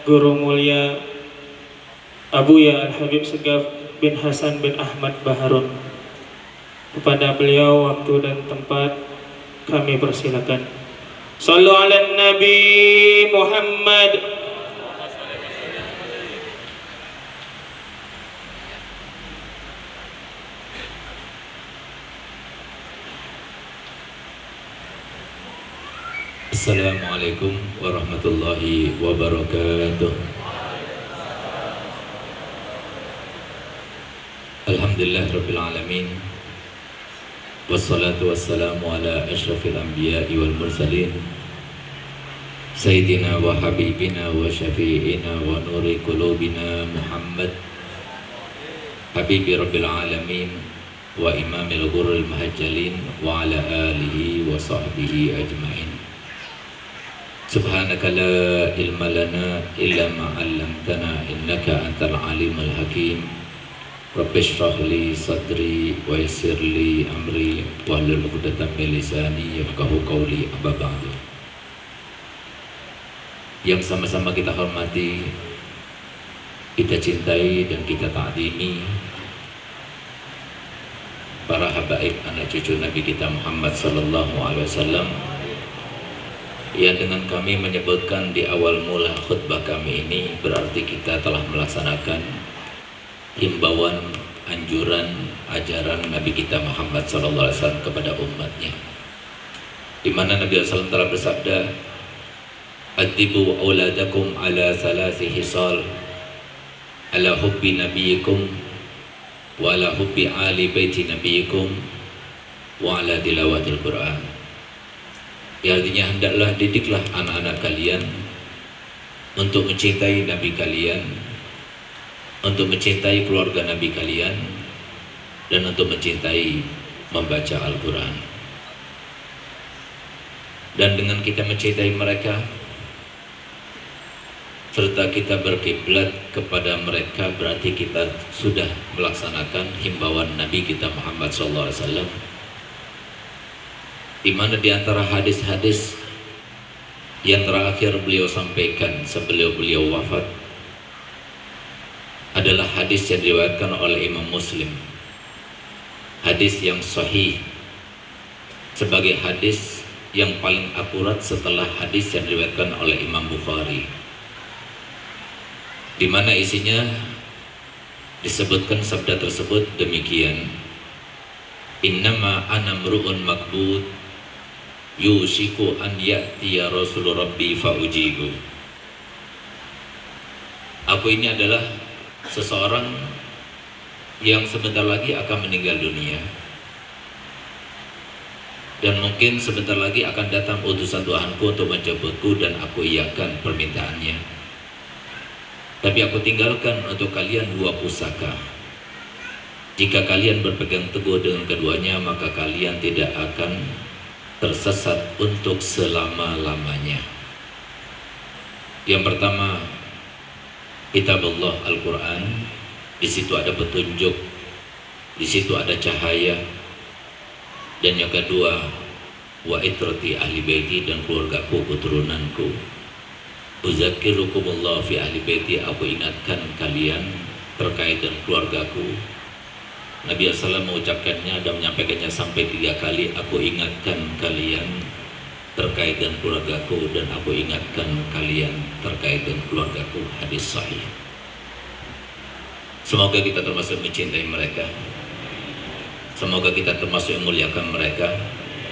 Guru Mulia Abu Ya Al-Habib Segaf bin Hasan bin Ahmad Baharun. Kepada beliau waktu dan tempat kami persilakan. Sallu ala Nabi Muhammad. Assalamualaikum warahmatullahi wabarakatuh. Alhamdulillah Rabbil Alamin. Wassalatu wassalamu ala ashrafil anbiya'i wal mursalin Sayyidina wa habibina wa syafi'ina wa nuri qulubina Muhammad Habibi Rabbil Alamin wa imamil ghurril mahajjalin wa ala alihi wa sahbihi ajma'in. Subhanaka la ilma lana illa ma 'allamtana innaka antal alimul hakim. Rabbi shrah li sadri wa yassir li amri wahlul 'uqdatam min lisani yafqahu qawli. Amma ba'du. Yang sama-sama kita hormati, kita cintai dan kita ta'zimi para habaib anak cucu Nabi kita Muhammad sallallahu alaihi wasallam, yang dengan kami menyebutkan di awal mula khutbah kami ini berarti kita telah melaksanakan himbauan, anjuran, ajaran Nabi kita Muhammad SAW kepada umatnya, di mana Nabi SAW telah bersabda, "Adibu auladakum ala salasi hisal, ala hubbi nabiyikum, wa ala hubbi ali baiti nabiyikum, wa ala tilawatil Qur'an." Ya, artinya hendaklah didiklah anak-anak kalian untuk mencintai Nabi kalian, untuk mencintai keluarga Nabi kalian, dan untuk mencintai membaca Al-Quran. Dan dengan kita mencintai mereka serta kita berkiblat kepada mereka, berarti kita sudah melaksanakan himbauan Nabi kita Muhammad SAW, di mana di antara hadis-hadis yang terakhir beliau sampaikan sebelum beliau wafat adalah hadis yang diriwayatkan oleh Imam Muslim, hadis yang sahih, sebagai hadis yang paling akurat setelah hadis yang diriwayatkan oleh Imam Bukhari, di mana isinya disebutkan sabda tersebut demikian, "Innama ana mru'un makbud yusiku an ya'tiya rasul rabbi fa'ujibu." Aku ini adalah seseorang yang sebentar lagi akan meninggal dunia, dan mungkin sebentar lagi akan datang utusan Tuhanku untuk menjemputku, dan aku iakan permintaannya. Tapi aku tinggalkan untuk kalian dua pusaka. Jika kalian berpegang teguh dengan keduanya, maka kalian tidak akan tersesat untuk selama-lamanya. Yang pertama, kitab Allah Al-Quran. Di situ ada petunjuk, di situ ada cahaya. Dan yang kedua, wa itrati ahli baiti, dan keluargaku, keturunanku. Uzakirukumullah fi ahli baiti, aku ingatkan kalian terkait dengan keluargaku. Nabi SAW mengucapkannya dan menyampaikannya sampai 3 kali. Aku ingatkan kalian terkait dengan keluargaku, dan aku ingatkan kalian terkait dengan keluargaku. Hadis sahih. Semoga kita termasuk mencintai mereka, semoga kita termasuk yang memuliakan mereka,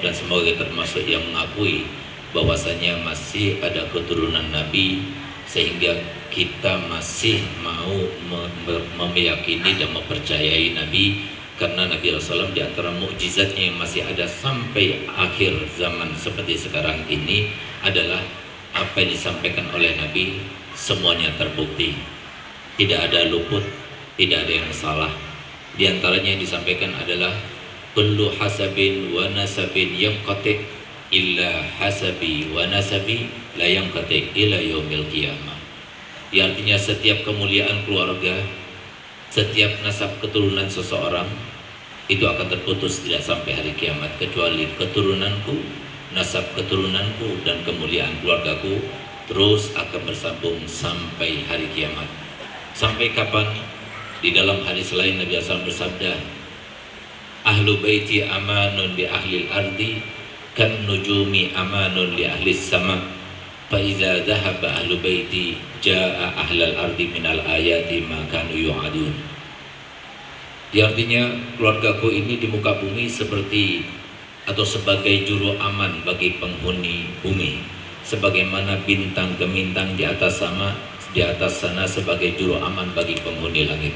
dan semoga kita termasuk yang mengakui bahwasanya masih ada keturunan Nabi, sehingga kita masih mau meyakini dan mempercayai Nabi, karena Nabi SAW di antara mukjizatnya yang masih ada sampai akhir zaman seperti sekarang ini adalah apa yang disampaikan oleh Nabi semuanya terbukti, tidak ada luput, tidak ada yang salah. Di antaranya yang disampaikan adalah kullu hasabin wa nasabin yanqati illa hasabi wa nasabi la yanqati ila yaumil qiyamah. Artinya setiap kemuliaan keluarga, setiap nasab keturunan seseorang itu akan terputus tidak sampai hari kiamat, kecuali keturunanku, nasab keturunanku, dan kemuliaan keluargaku terus akan bersambung sampai hari kiamat. Sampai kapan? Di dalam hadis lain Nabi SAW bersabda, ahlu baiti amanun li ahli al-ardi kan nujumi amanun li ahli sama, fa iza dhahaba ahlu baiti jaa ahlal ardi minal ayati ma kanu yu'adun. Artinya keluargaku ini di muka bumi seperti atau sebagai juru aman bagi penghuni bumi, sebagaimana bintang gemintang di atas sana sebagai juru aman bagi penghuni langit.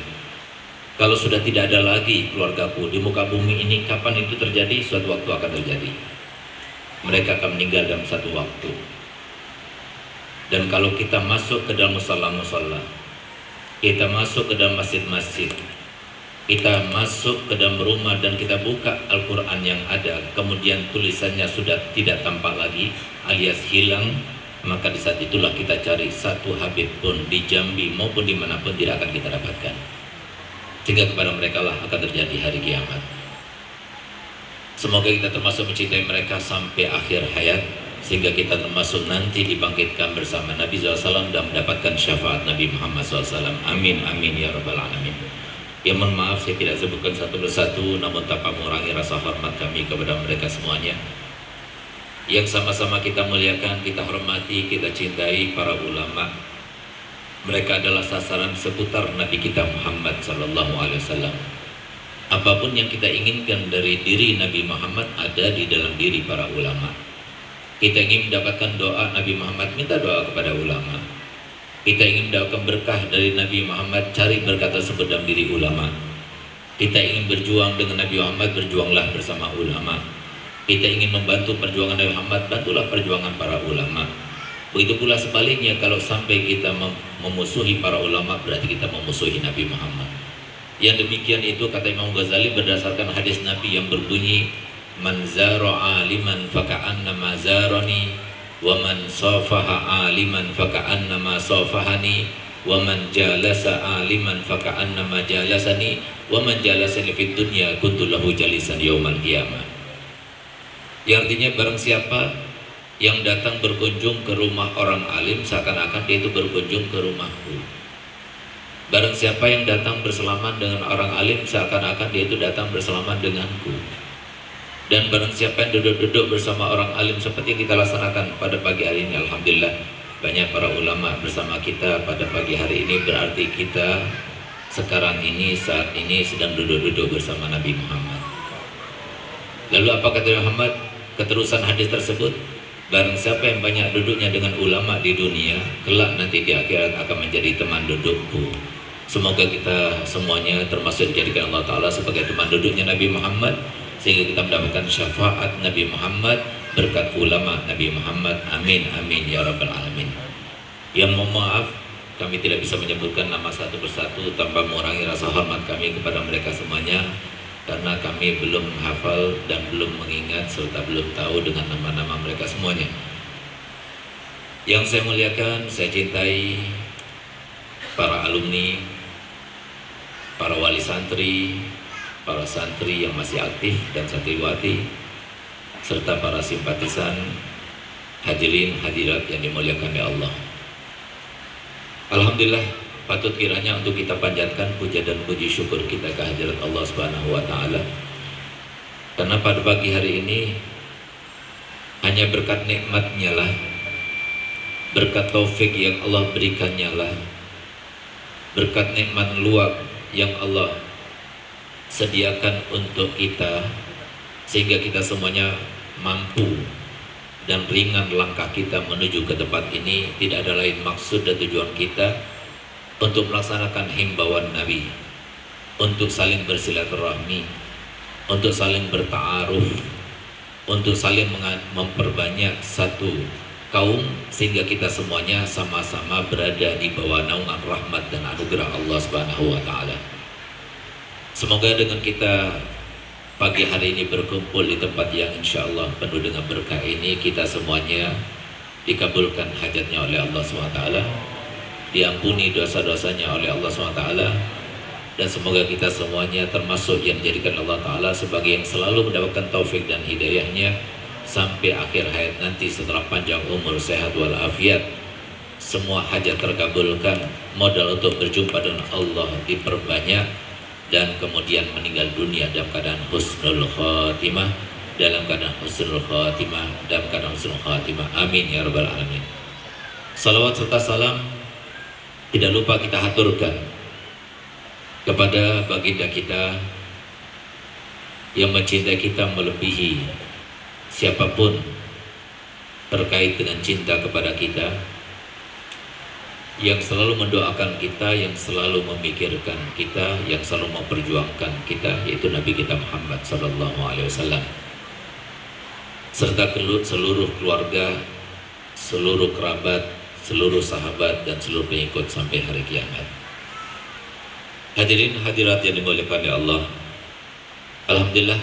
Kalau sudah tidak ada lagi keluargaku di muka bumi ini, kapan itu terjadi? Suatu waktu akan terjadi. Mereka akan meninggal dalam satu waktu. Dan kalau kita masuk ke dalam musalla-musalla, kita masuk ke dalam masjid-masjid, kita masuk ke dalam rumah dan kita buka Al-Quran yang ada, kemudian tulisannya sudah tidak tampak lagi alias hilang, maka di saat itulah kita cari satu Habib pun di Jambi maupun dimanapun tidak akan kita dapatkan. Sehingga kepada mereka lah akan terjadi hari kiamat. Semoga kita termasuk mencintai mereka sampai akhir hayat, sehingga kita termasuk nanti dibangkitkan bersama Nabi SAW dan mendapatkan syafaat Nabi Muhammad SAW. Amin, amin, ya rabbal alamin. Ya mohon maaf saya tidak sebutkan satu persatu, namun tanpa mengurangi rasa hormat kami kepada mereka semuanya yang sama-sama kita muliakan, kita hormati, kita cintai para ulama. Mereka adalah sasaran seputar Nabi kita Muhammad sallallahu alaihi wasallam. Apapun yang kita inginkan dari diri Nabi Muhammad ada di dalam diri para ulama. Kita ingin mendapatkan doa Nabi Muhammad, minta doa kepada ulama. Kita ingin mendapatkan berkah dari Nabi Muhammad, cari berkah tersebut dalam diri ulama. Kita ingin berjuang dengan Nabi Muhammad, berjuanglah bersama ulama. Kita ingin membantu perjuangan Nabi Muhammad, bantulah perjuangan para ulama. Begitu pula sebaliknya, kalau sampai kita memusuhi para ulama, berarti kita memusuhi Nabi Muhammad. Yang demikian itu kata Imam Ghazali berdasarkan hadis Nabi yang berbunyi, man zara aliman faka'annama zarani, wa man safaha aliman faka'annama safahani, wa man jalasa aliman faka'annama jalasani, wa man jalasani fid dunya kuntu lahu jalisan yaumal qiyamah. Yang artinya barang siapa yang datang berkunjung ke rumah orang alim, seakan-akan dia itu berkunjung ke rumahku. Barang siapa yang datang bersalaman dengan orang alim, seakan-akan dia itu datang bersalaman denganku. Dan barang siapa yang duduk-duduk bersama orang alim seperti yang kita laksanakan pada pagi hari ini, alhamdulillah banyak para ulama bersama kita pada pagi hari ini, berarti kita sekarang ini, saat ini sedang duduk-duduk bersama Nabi Muhammad. Lalu apa kata Muhammad? Keterusan hadis tersebut, barang siapa yang banyak duduknya dengan ulama di dunia, kelak nanti di akhirat akan menjadi teman dudukku. Semoga kita semuanya termasuk dijadikan Allah Ta'ala sebagai teman duduknya Nabi Muhammad, sehingga kita mendapatkan syafaat Nabi Muhammad, berkat ulama Nabi Muhammad. Amin, amin, ya rabbal alamin. Yang mohon maaf, kami tidak bisa menyebutkan nama satu persatu tanpa mengurangi rasa hormat kami kepada mereka semuanya, karena kami belum hafal dan belum mengingat serta belum tahu dengan nama-nama mereka semuanya. Yang saya muliakan, saya cintai para alumni, para wali santri, para santri yang masih aktif dan santriwati, serta para simpatisan, hadirin hadirat yang dimuliakan oleh Allah. Alhamdulillah, patut kiranya untuk kita panjatkan puja dan puji syukur kita ke hadirat Allah Subhanahu wa Ta'ala, karena pada pagi hari ini hanya berkat nikmatnya lah, berkat taufik yang Allah berikannya lah, berkat nikmat luar yang Allah sediakan untuk kita, sehingga kita semuanya mampu dan ringan langkah kita menuju ke tempat ini. Tidak ada lain maksud dan tujuan kita untuk melaksanakan himbauan Nabi, untuk saling bersilaturahmi, untuk saling berta'aruf, untuk saling memperbanyak satu kaum, sehingga kita semuanya sama-sama berada di bawah naungan rahmat dan anugerah Allah Subhanahu wa Ta'ala. Semoga dengan kita pagi hari ini berkumpul di tempat yang insya Allah penuh dengan berkah ini, kita semuanya dikabulkan hajatnya oleh Allah SWT, diampuni dosa-dosanya oleh Allah SWT, dan semoga kita semuanya termasuk yang dijadikan Allah Ta'ala sebagai yang selalu mendapatkan taufik dan hidayahnya sampai akhir hayat nanti, setelah panjang umur, sehat walafiat, semua hajat terkabulkan, modal untuk berjumpa dengan Allah diperbanyak, dan kemudian meninggal dunia dalam keadaan husnul khatimah, dalam keadaan husnul khatimah, dalam keadaan husnul khatimah. Amin ya rabbal alamin. Salawat serta salam tidak lupa kita haturkan kepada baginda kita yang mencintai kita melebihi siapapun terkait dengan cinta kepada kita, yang selalu mendoakan kita, yang selalu memikirkan kita, yang selalu memperjuangkan kita, yaitu Nabi kita Muhammad SAW, serta seluruh keluarga, seluruh kerabat, seluruh sahabat, dan seluruh pengikut sampai hari kiamat. Hadirin hadirat yang dimuliakan oleh Allah, alhamdulillah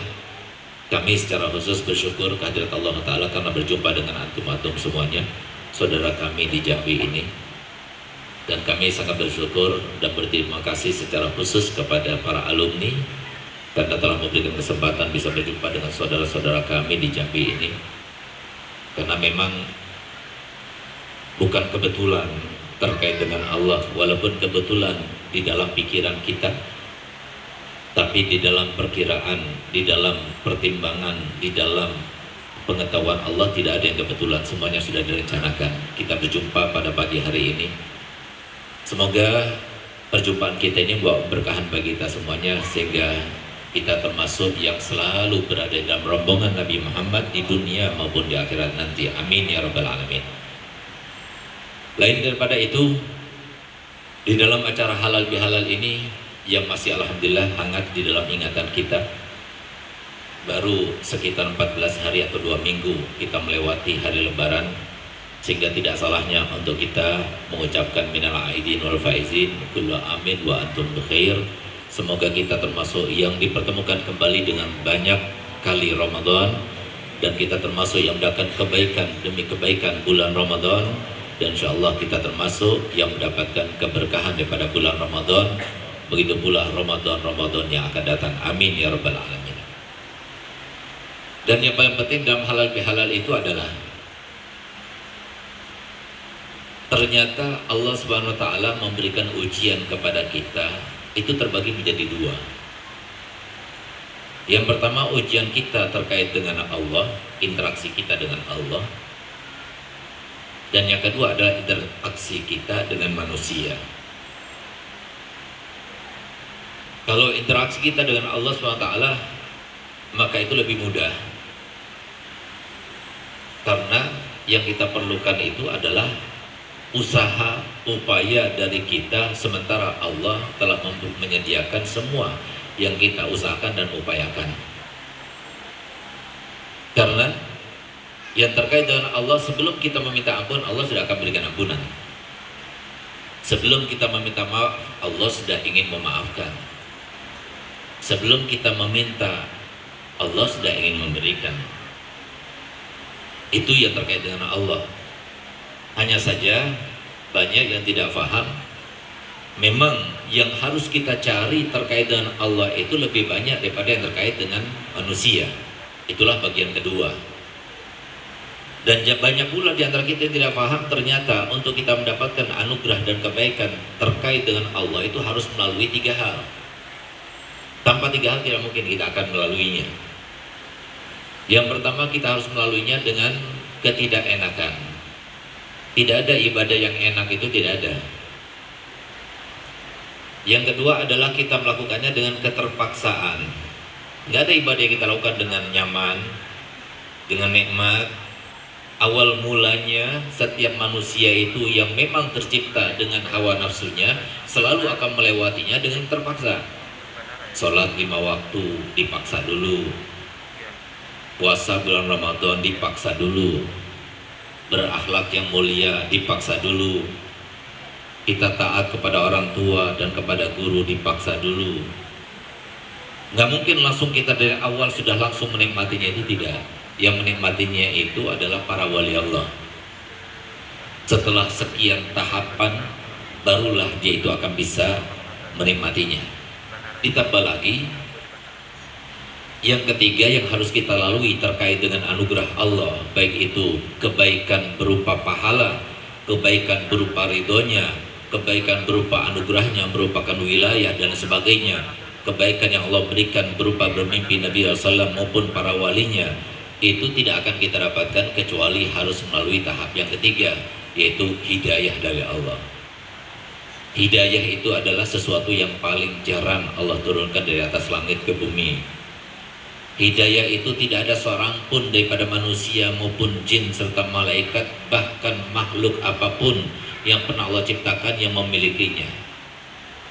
kami secara khusus bersyukur kehadirat Allah Ta'ala karena berjumpa dengan antum-antum semuanya, saudara kami di Jambi ini. Dan kami sangat bersyukur dan berterima kasih secara khusus kepada para alumni karena telah memberikan kesempatan bisa berjumpa dengan saudara-saudara kami di Jambi ini. Karena memang bukan kebetulan terkait dengan Allah, walaupun kebetulan di dalam pikiran kita, tapi di dalam perkiraan, di dalam pertimbangan, di dalam pengetahuan Allah tidak ada yang kebetulan, semuanya sudah direncanakan. Kita berjumpa pada pagi hari ini. Semoga perjumpaan kita ini membawa berkahan bagi kita semuanya, sehingga kita termasuk yang selalu berada dalam rombongan Nabi Muhammad di dunia maupun di akhirat nanti. Amin ya rabbal alamin. Lain daripada itu, di dalam acara halal bihalal ini yang masih alhamdulillah hangat di dalam ingatan kita, baru sekitar 14 hari atau 2 minggu kita melewati hari lebaran, sehingga tidak salahnya untuk kita mengucapkan minal aidin wal faizin, kullu amin wa antum bikhair. Semoga kita termasuk yang dipertemukan kembali dengan banyak kali Ramadan, dan kita termasuk yang mendapatkan kebaikan demi kebaikan bulan Ramadan, dan insyaallah kita termasuk yang mendapatkan keberkahan daripada bulan Ramadan, begitu pula Ramadan yang akan datang. Amin ya rabbal alamin. Dan yang paling penting dalam halal bihalal itu adalah ternyata Allah Subhanahu wa Ta'ala memberikan ujian kepada kita itu terbagi menjadi 2. Yang pertama, ujian kita terkait dengan Allah, interaksi kita dengan Allah. Dan yang kedua adalah interaksi kita dengan manusia. Kalau interaksi kita dengan Allah Subhanahu wa Ta'ala, maka itu lebih mudah, karena yang kita perlukan itu adalah usaha, upaya dari kita, sementara Allah telah menyediakan semua yang kita usahakan dan upayakan. Karena yang terkait dengan Allah, sebelum kita meminta ampun, Allah sudah akan berikan ampunan. Sebelum kita meminta maaf, Allah sudah ingin memaafkan. Sebelum kita meminta, Allah sudah ingin memberikan. Itu yang terkait dengan Allah. Hanya saja banyak yang tidak paham. Memang yang harus kita cari terkait dengan Allah itu lebih banyak daripada yang terkait dengan manusia. Itulah bagian kedua. Dan banyak pula di antara kita yang tidak paham, ternyata untuk kita mendapatkan anugerah dan kebaikan terkait dengan Allah itu harus melalui 3 hal. Tanpa 3 hal tidak mungkin kita akan melaluinya. Yang pertama, kita harus melaluinya dengan ketidakenakan. Tidak ada ibadah yang enak, itu tidak ada. Yang kedua adalah kita melakukannya dengan keterpaksaan. Tidak ada ibadah yang kita lakukan dengan nyaman, dengan nikmat. Awal mulanya setiap manusia itu yang memang tercipta dengan hawa nafsunya selalu akan melewatinya dengan terpaksa. Sholat 5 waktu dipaksa dulu, puasa bulan Ramadan dipaksa dulu, berakhlak yang mulia dipaksa dulu, kita taat kepada orang tua dan kepada guru dipaksa dulu. Nggak mungkin langsung kita dari awal sudah langsung menikmatinya, itu tidak. Yang menikmatinya itu adalah para wali Allah. Setelah sekian tahapan, barulah dia itu akan bisa menikmatinya. Ditambah lagi, yang ketiga yang harus kita lalui terkait dengan anugerah Allah, baik itu kebaikan berupa pahala kebaikan berupa ridhonya, kebaikan berupa anugerahnya, merupakan wilayah dan sebagainya, kebaikan yang Allah berikan berupa bermimpi Nabi SAW maupun para walinya, itu tidak akan kita dapatkan kecuali harus melalui tahap yang ketiga, yaitu hidayah dari Allah. Hidayah itu adalah sesuatu yang paling jarang Allah turunkan dari atas langit ke bumi. Hidayah itu tidak ada seorang pun daripada manusia maupun jin serta malaikat, bahkan makhluk apapun yang pernah Allah ciptakan yang memilikinya.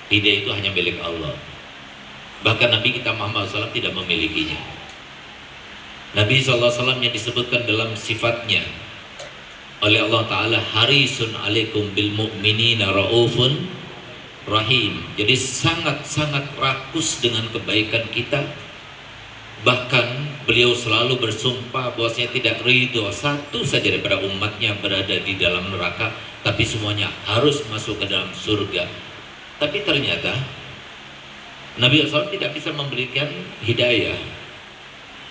Hidayah itu hanya milik Allah. Bahkan Nabi kita Muhammad SAW tidak memilikinya. Nabi SAW yang disebutkan dalam sifatnya oleh Allah Ta'ala, harisun alaikum bil mu'minina ra'ufun rahim. Jadi sangat-sangat rakus dengan kebaikan kita. Bahkan beliau selalu bersumpah bahwasanya tidak ridho satu saja daripada umatnya berada di dalam neraka, tapi semuanya harus masuk ke dalam surga. Tapi ternyata Nabi SAW tidak bisa memberikan hidayah,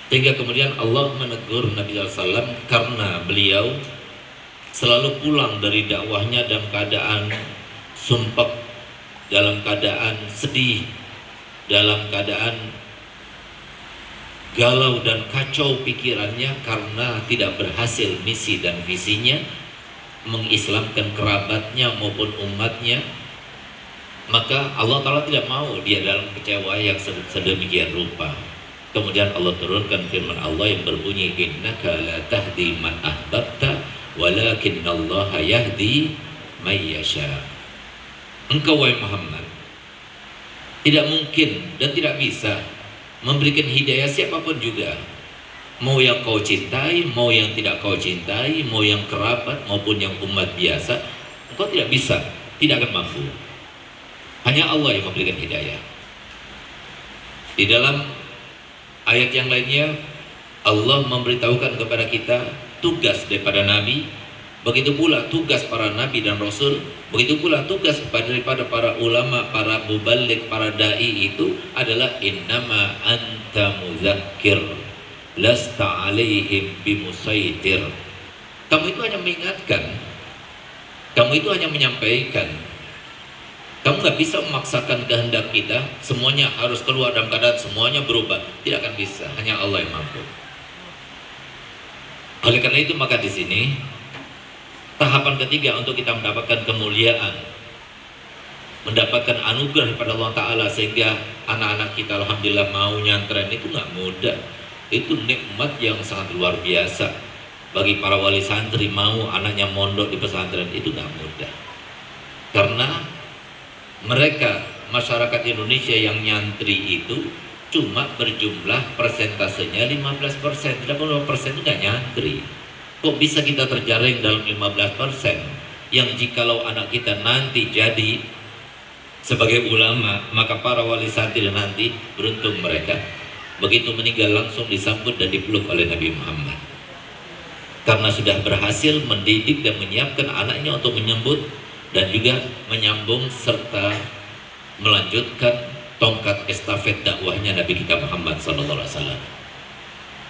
sehingga kemudian Allah menegur Nabi SAW karena beliau selalu pulang dari dakwahnya dalam keadaan sumpek, dalam keadaan sedih, dalam keadaan galau dan kacau pikirannya karena tidak berhasil misi dan visinya mengislamkan kerabatnya maupun umatnya. Maka Allah Ta'ala tidak mau dia dalam kecewa yang sedemikian rupa. Kemudian Allah turunkan firman Allah yang berbunyi, innaka la tahdi man ahbabta walakinnallaha yahdi may yasha. Engkau wahai Muhammad tidak mungkin dan tidak bisa memberikan hidayah siapapun juga, mau yang kau cintai, mau yang tidak kau cintai, mau yang kerabat maupun yang umat biasa, engkau tidak bisa, tidak akan mampu. Hanya Allah yang memberikan hidayah. Di dalam ayat yang lainnya Allah memberitahukan kepada kita tugas daripada Nabi, begitu pula tugas para Nabi dan Rasul, begitu pula tugas daripada para ulama, para muballigh, para da'i itu adalah innama anta muzakkir lasta alaihim bimusaitir. Kamu itu hanya mengingatkan, kamu itu hanya menyampaikan. Kamu nggak bisa memaksakan kehendak kita, semuanya harus keluar dalam keadaan semuanya berubah. Tidak akan bisa, hanya Allah yang mampu. Oleh karena itu maka di sini tahapan ketiga untuk kita mendapatkan kemuliaan, mendapatkan anugerah daripada Allah Ta'ala, sehingga anak-anak kita alhamdulillah mau nyantren, itu nggak mudah. Itu nikmat yang sangat luar biasa. Bagi para wali santri mau anaknya mondok di pesantren, itu nggak mudah. Karena mereka, masyarakat Indonesia yang nyantri itu cuma berjumlah persentasenya 15%, 80% itu nggak nyantri. Kok bisa kita terjaring dalam 15% yang jikalau anak kita nanti jadi sebagai ulama, maka para wali santri nanti beruntung mereka. Begitu meninggal langsung disambut dan dipeluk oleh Nabi Muhammad. Karena sudah berhasil mendidik dan menyiapkan anaknya untuk menyambut dan juga menyambung serta melanjutkan tongkat estafet dakwahnya Nabi kita Muhammad SAW.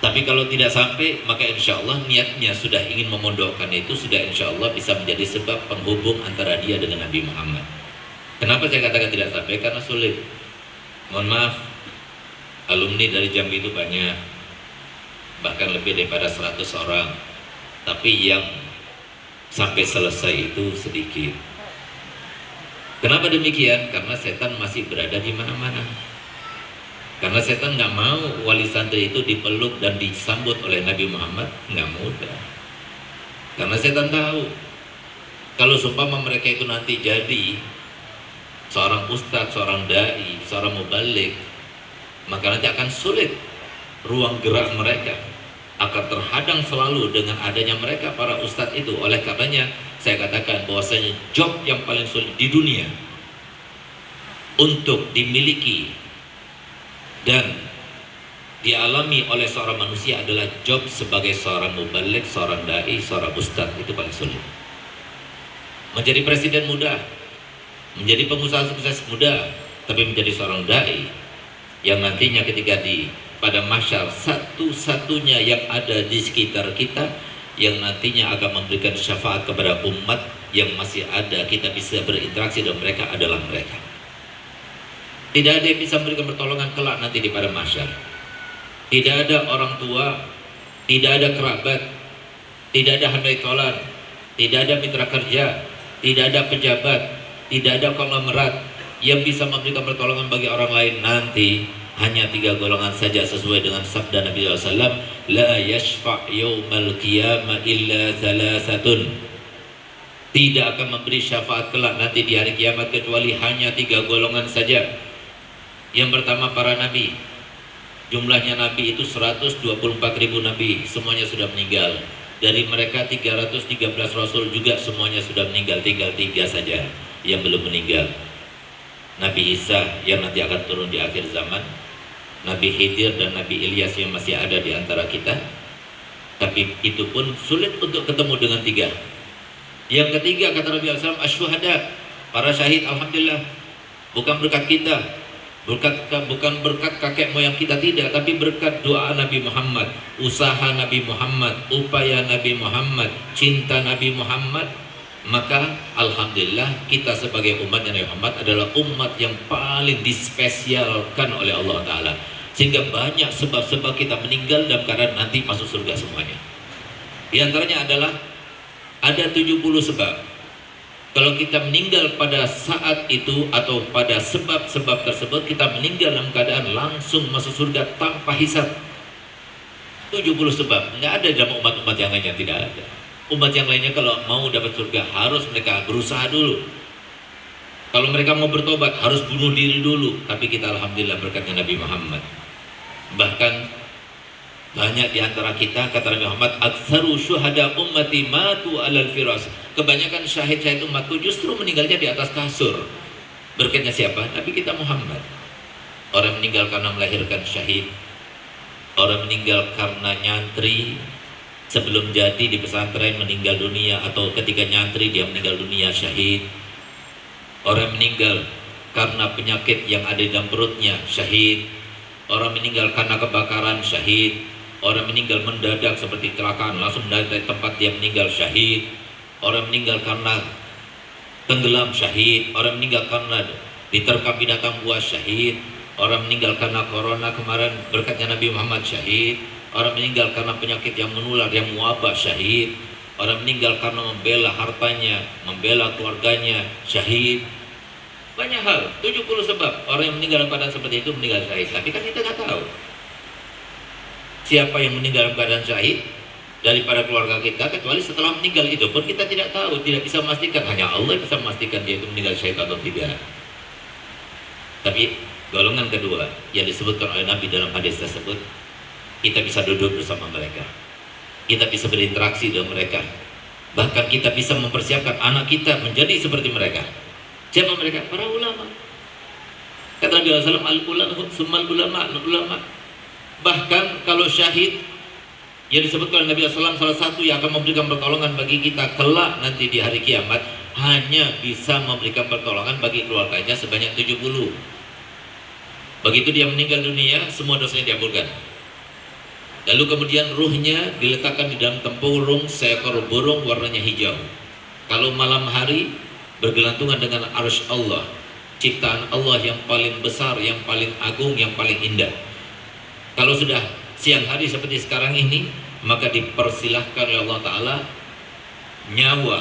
Tapi kalau tidak sampai, maka insya Allah niatnya sudah ingin memondokkan itu sudah insya Allah bisa menjadi sebab penghubung antara dia dengan Nabi Muhammad. Kenapa saya katakan tidak sampai? Karena sulit. Mohon maaf, alumni dari Jambi itu banyak, bahkan lebih daripada 100 orang. Tapi yang sampai selesai itu sedikit. Kenapa demikian? Karena setan masih berada di mana-mana. Karena setan nggak mau wali santri itu dipeluk dan disambut oleh Nabi Muhammad, nggak mudah. Karena setan tahu kalau seumpama mereka itu nanti jadi seorang ustadz, seorang dai, seorang muballigh, maka nanti akan sulit ruang gerak mereka, akan terhadang selalu dengan adanya mereka para ustadz itu. Oleh karenanya saya katakan bahwasanya job yang paling sulit di dunia untuk dimiliki dan dialami oleh seorang manusia adalah job sebagai seorang muballigh, seorang dai, seorang ustadz. Itu paling sulit. Menjadi presiden mudah, menjadi pengusaha sukses mudah, tapi menjadi seorang dai yang nantinya ketika pada mahsyar satu-satunya yang ada di sekitar kita yang nantinya akan memberikan syafaat kepada umat yang masih ada kita bisa berinteraksi dengan mereka adalah mereka. Tidak ada yang bisa memberikan pertolongan kelak nanti di padang mahsyar. Tidak ada orang tua, tidak ada kerabat, tidak ada handai tolan, tidak ada mitra kerja, tidak ada pejabat, tidak ada konglomerat yang bisa memberikan pertolongan bagi orang lain nanti. Hanya 3 golongan saja sesuai dengan sabda Nabi SAW, la yashfa' yawmal qiyamah illa thalathatun. Tidak akan memberi syafaat kelak nanti di hari kiamat kecuali hanya 3 golongan saja. Yang pertama para nabi. Jumlahnya nabi itu 124.000 nabi, semuanya sudah meninggal. Dari mereka 313 rasul juga semuanya sudah meninggal, tinggal 3 saja yang belum meninggal. Nabi Isa yang nanti akan turun di akhir zaman, Nabi Khidir dan Nabi Ilyas yang masih ada di antara kita. Tapi itu pun sulit untuk ketemu dengan 3. Yang ketiga kata Nabi SAW, asyuhada, para syahid. Alhamdulillah, bukan berkat kita, bukan berkat kakek moyang kita, tidak, tapi berkat doa Nabi Muhammad, usaha Nabi Muhammad, upaya Nabi Muhammad, cinta Nabi Muhammad. Maka alhamdulillah kita sebagai umat Nabi Muhammad adalah umat yang paling dispesialkan oleh Allah Ta'ala, sehingga banyak sebab-sebab kita meninggal dalam keadaan nanti masuk surga semuanya. Di antaranya adalah ada 70 sebab. Kalau kita meninggal pada saat itu atau pada sebab-sebab tersebut, kita meninggal dalam keadaan langsung masuk surga tanpa hisab. 70 sebab. Nggak ada dalam umat-umat yang lainnya, tidak ada. Umat yang lainnya kalau mau dapat surga harus mereka berusaha dulu. Kalau mereka mau bertobat harus bunuh diri dulu. Tapi kita alhamdulillah berkatnya Nabi Muhammad. Bahkan banyak di antara kita, kata Nabi Muhammad, aktsaru syuhada ummati matu alal firas. Kebanyakan syahid-syahid umatku justru meninggalnya di atas kasur. Berkatnya siapa? Nabi kita Muhammad. Orang meninggal karena melahirkan syahid, orang meninggal karena nyantri sebelum jadi di pesantren meninggal dunia, atau ketika nyantri dia meninggal dunia syahid. Orang meninggal karena penyakit yang ada di dalam perutnya syahid. Orang meninggal karena kebakaran syahid. Orang meninggal mendadak seperti kecelakaan langsung dari tempat dia meninggal syahid. Orang meninggal karena tenggelam syahid. Orang meninggal karena diterkam binatang buas syahid. Orang meninggal karena corona kemarin berkatnya Nabi Muhammad syahid. Orang meninggal karena penyakit yang menular yang wabah syahid. Orang meninggal karena membela hartanya, membela keluarganya syahid. Banyak hal, 70 sebab orang yang meninggal dalam keadaan seperti itu meninggal syahid. Tapi kan kita nggak tahu siapa yang meninggal dalam keadaan syahid daripada keluarga kita, kecuali setelah meninggal itu pun kita tidak tahu, tidak bisa memastikan. Hanya Allah bisa memastikan dia itu meninggal syahid atau tidak. Tapi golongan kedua yang disebutkan oleh Nabi dalam hadis tersebut, kita bisa duduk bersama mereka, kita bisa berinteraksi dengan mereka, bahkan kita bisa mempersiapkan anak kita menjadi seperti mereka. Siapa mereka? Para ulama. Kata Nabi SAW, al-ulama. Bahkan kalau syahid yang disebutkan oleh Nabi SAW, salah satu yang akan memberikan pertolongan bagi kita kelak nanti di hari kiamat, hanya bisa memberikan pertolongan bagi keluarganya sebanyak 70. Begitu dia meninggal dunia, semua dosanya diampulkan. Lalu kemudian ruhnya diletakkan di dalam tempurung seekor burung warnanya hijau. Kalau malam hari bergelantungan dengan arsy Allah, ciptaan Allah yang paling besar, yang paling agung, yang paling indah. Kalau sudah siang hari seperti sekarang ini, maka dipersilahkan oleh Allah Ta'ala nyawa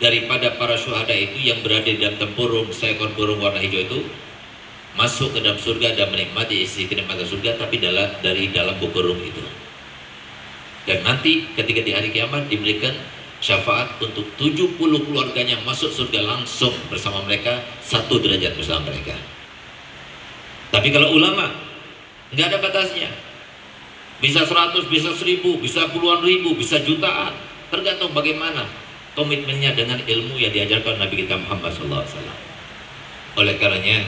daripada para syuhada itu yang berada di dalam tempurung seekor burung warna hijau itu masuk ke dalam surga dan menikmati isi kenikmatan surga, tapi dari dalam burung itu. Dan nanti ketika di hari kiamat diberikan syafaat untuk 70 keluarganya masuk surga langsung bersama mereka, 1 derajat bersama mereka. Tapi kalau ulama nggak ada batasnya, bisa 100, bisa 1000, bisa puluhan ribu, bisa jutaan, tergantung bagaimana komitmennya dengan ilmu yang diajarkan Nabi kita Muhammad SAW. Oleh karenanya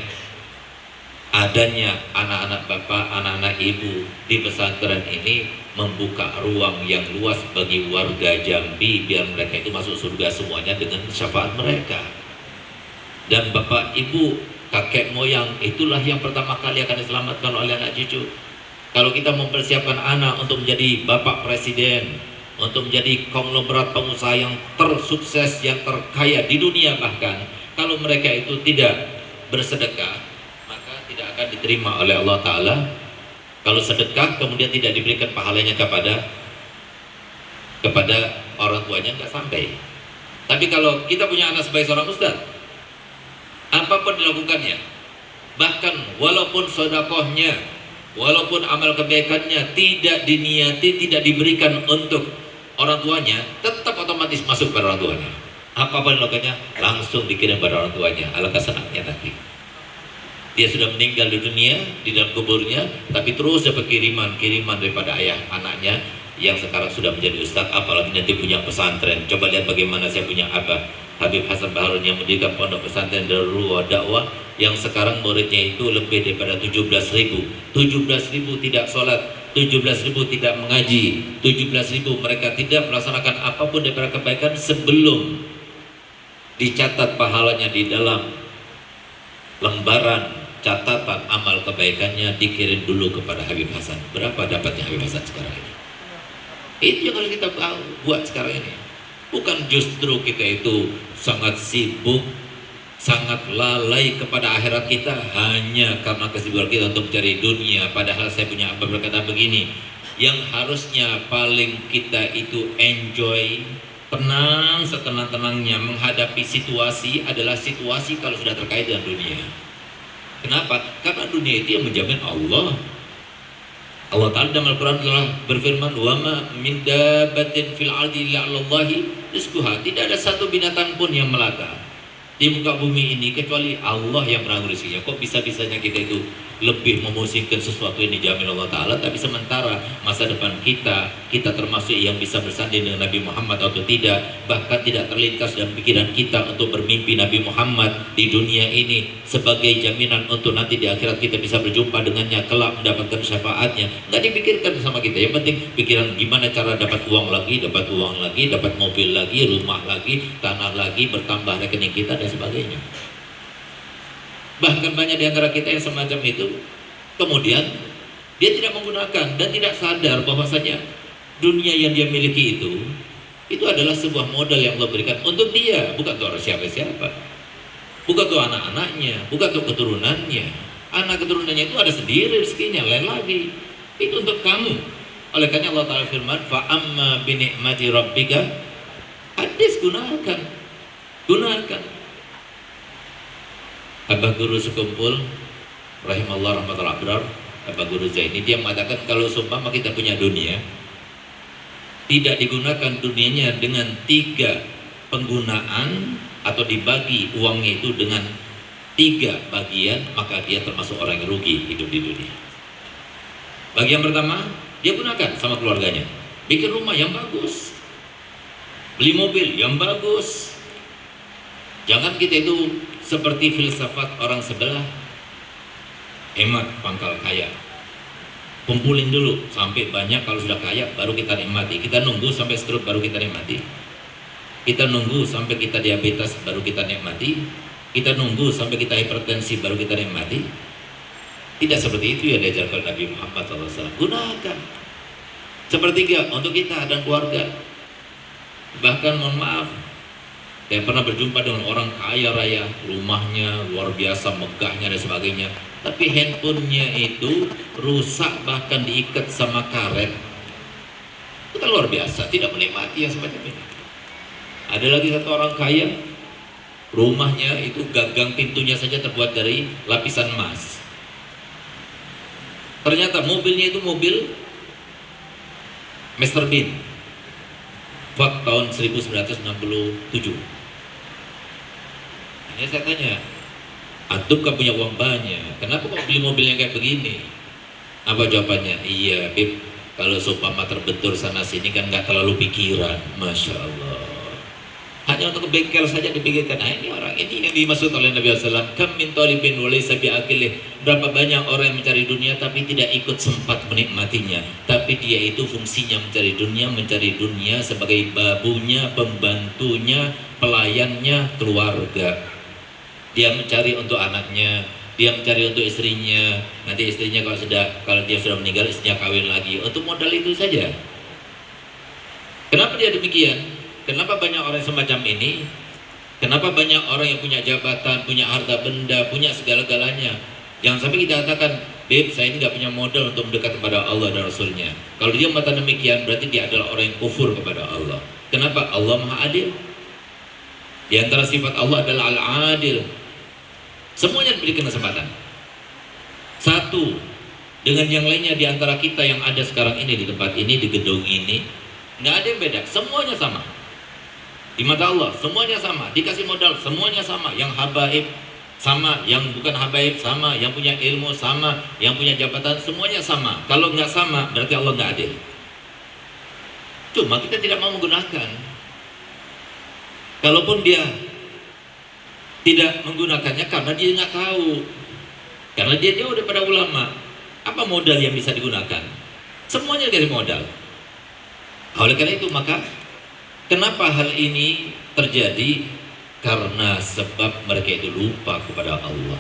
adanya anak-anak bapak, anak-anak ibu di pesantren ini membuka ruang yang luas bagi warga Jambi biar mereka itu masuk surga semuanya dengan syafaat mereka. Dan bapak ibu, kakek moyang itulah yang pertama kali akan diselamatkan oleh anak cucu. Kalau kita mempersiapkan anak untuk menjadi bapak presiden, untuk menjadi konglomerat pengusaha yang tersukses, yang terkaya di dunia bahkan, kalau mereka itu tidak bersedekah, maka tidak akan diterima oleh Allah Ta'ala. Kalau sedekah kemudian tidak diberikan pahalanya kepada orang tuanya, nggak sampai. Tapi kalau kita punya anak sebagai seorang ustaz, apapun dilakukannya, bahkan walaupun sedekahnya, walaupun amal kebaikannya tidak diniati, tidak diberikan untuk orang tuanya, tetap otomatis masuk pada orang tuanya. Apapun dilakukannya langsung dikirim pada orang tuanya. Alangkah senangnya nanti dia sudah meninggal di dunia, di dalam kuburnya, tapi terus dapat kiriman daripada ayah anaknya yang sekarang sudah menjadi ustaz, apalagi nanti punya pesantren. Coba lihat bagaimana saya punya Abah Habib Hasan Baharun yang mendirikan pondok pesantren Darul Dakwah, yang sekarang muridnya itu lebih daripada 17.000. 17.000 tidak sholat, 17.000 tidak mengaji, 17.000 mereka tidak melaksanakan apapun daripada kebaikan sebelum dicatat pahalanya di dalam lembaran catatan amal kebaikannya, dikirim dulu kepada Habib Hasan. Berapa dapatnya Habib Hasan sekarang ini? Itu yang harus kita buat sekarang ini. Bukan justru kita itu sangat sibuk, sangat lalai kepada akhirat kita hanya karena kesibukan kita untuk mencari dunia. Padahal saya punya apa berkata begini, yang harusnya paling kita itu enjoy, tenang setenang-tenangnya menghadapi situasi adalah situasi kalau sudah terkait dengan dunia. Kenapa? Karena dunia itu yang menjamin Allah. Allah Ta'ala dalam Al-Quran telah berfirman, wa ma min dabbatin fil ardi illa 'alallahi rizquha. Tidak ada satu binatang pun yang melata di muka bumi ini kecuali Allah yang menanggung rezekinya. Kok bisa-bisanya kita itu lebih memusingkan sesuatu yang dijamin Allah Ta'ala, tapi sementara masa depan kita termasuk yang bisa bersanding dengan Nabi Muhammad atau tidak, bahkan tidak terlintas dalam pikiran kita untuk bermimpi Nabi Muhammad di dunia ini sebagai jaminan untuk nanti di akhirat kita bisa berjumpa dengannya, kelak mendapatkan syafaatnya. Nggak dipikirkan sama kita. Yang penting pikiran gimana cara dapat uang lagi, dapat mobil lagi, rumah lagi, tanah lagi, bertambah rekening kita dan sebagainya. Bahkan banyak di antara kita yang semacam itu, kemudian dia tidak menggunakan dan tidak sadar bahwasanya dunia yang dia miliki itu adalah sebuah modal yang Allah berikan untuk dia, bukan untuk siapa-siapa, bukan untuk anak-anaknya, bukan untuk keturunannya. Anak keturunannya itu ada sendiri rezekinya, lain lagi. Itu untuk kamu. Oleh karena Allah Ta'ala firman, fa amma bi ni'mati rabbika, hadis, gunakan. Abah Guru Sekumpul rahimahullah rahmatul abrar, Abah Guru Zaini, dia mengatakan kalau seumpama kita punya dunia, tidak digunakan dunianya dengan 3 penggunaan atau dibagi uangnya itu dengan 3 bagian, maka dia termasuk orang yang rugi hidup di dunia. Bagian pertama, dia gunakan sama keluarganya, bikin rumah yang bagus, beli mobil yang bagus. Jangan kita itu seperti filsafat orang sebelah, hemat pangkal kaya, kumpulin dulu sampai banyak, kalau sudah kaya baru kita nikmati. Kita nunggu sampai stroke baru kita nikmati, kita nunggu sampai kita diabetes baru kita nikmati, kita nunggu sampai kita hipertensi baru kita nikmati. Tidak seperti itu yang diajarkan Nabi Muhammad SAW. Gunakan sepertiga untuk kita dan keluarga. Bahkan mohon maaf, saya pernah berjumpa dengan orang kaya raya, rumahnya luar biasa megahnya dan sebagainya, tapi handphonenya itu rusak, bahkan diikat sama karet. Itu kan luar biasa, tidak menikmati yang semacam ini. Ada lagi satu orang kaya, rumahnya itu gagang pintunya saja terbuat dari lapisan emas. Ternyata mobilnya itu mobil Mr. Bean, Ford tahun 1967. Ini saya tanya, antum kan punya uang banyak, kenapa kok beli mobil yang kayak begini? Apa jawabannya? Iya, Bib, kalau seumpama terbentur sana sini kan nggak terlalu pikiran. Masya Allah. Hanya untuk ke bengkel saja dipikirkan. Nah, ini orang ini yang dimaksud oleh Nabi SAW. Kam min talibin wa laysa bi'aqilih. Berapa banyak orang yang mencari dunia tapi tidak ikut sempat menikmatinya. Tapi dia itu fungsinya mencari dunia sebagai babunya, pembantunya, pelayannya, keluarga. Dia mencari untuk anaknya, dia mencari untuk istrinya. Nanti istrinya kalau dia sudah meninggal, istrinya kawin lagi. Untuk modal itu saja. Kenapa dia demikian? Kenapa banyak orang semacam ini? Kenapa banyak orang yang punya jabatan, punya harta benda, punya segala-galanya? Jangan sampai kita katakan, Beb, saya ini nggak punya modal untuk mendekat kepada Allah dan Rasulnya. Kalau dia mengatakan demikian, berarti dia adalah orang yang kufur kepada Allah. Kenapa? Allah Maha Adil. Di antara sifat Allah adalah Al-Adil. Semuanya diberikan kesempatan. Satu dengan yang lainnya di antara kita yang ada sekarang ini di tempat ini, di gedung ini, nggak ada yang beda, semuanya sama. Di mata Allah semuanya sama, dikasih modal semuanya sama, yang habaib sama, yang bukan habaib sama, yang punya ilmu sama, yang punya jabatan semuanya sama. Kalau nggak sama berarti Allah nggak adil. Cuma kita tidak mau menggunakan. Kalaupun dia tidak menggunakannya karena dia nggak tahu, karena dia jauh daripada ulama. Apa modal yang bisa digunakan? Semuanya dari modal. Oleh karena itu maka kenapa hal ini terjadi? Karena sebab mereka itu lupa kepada Allah.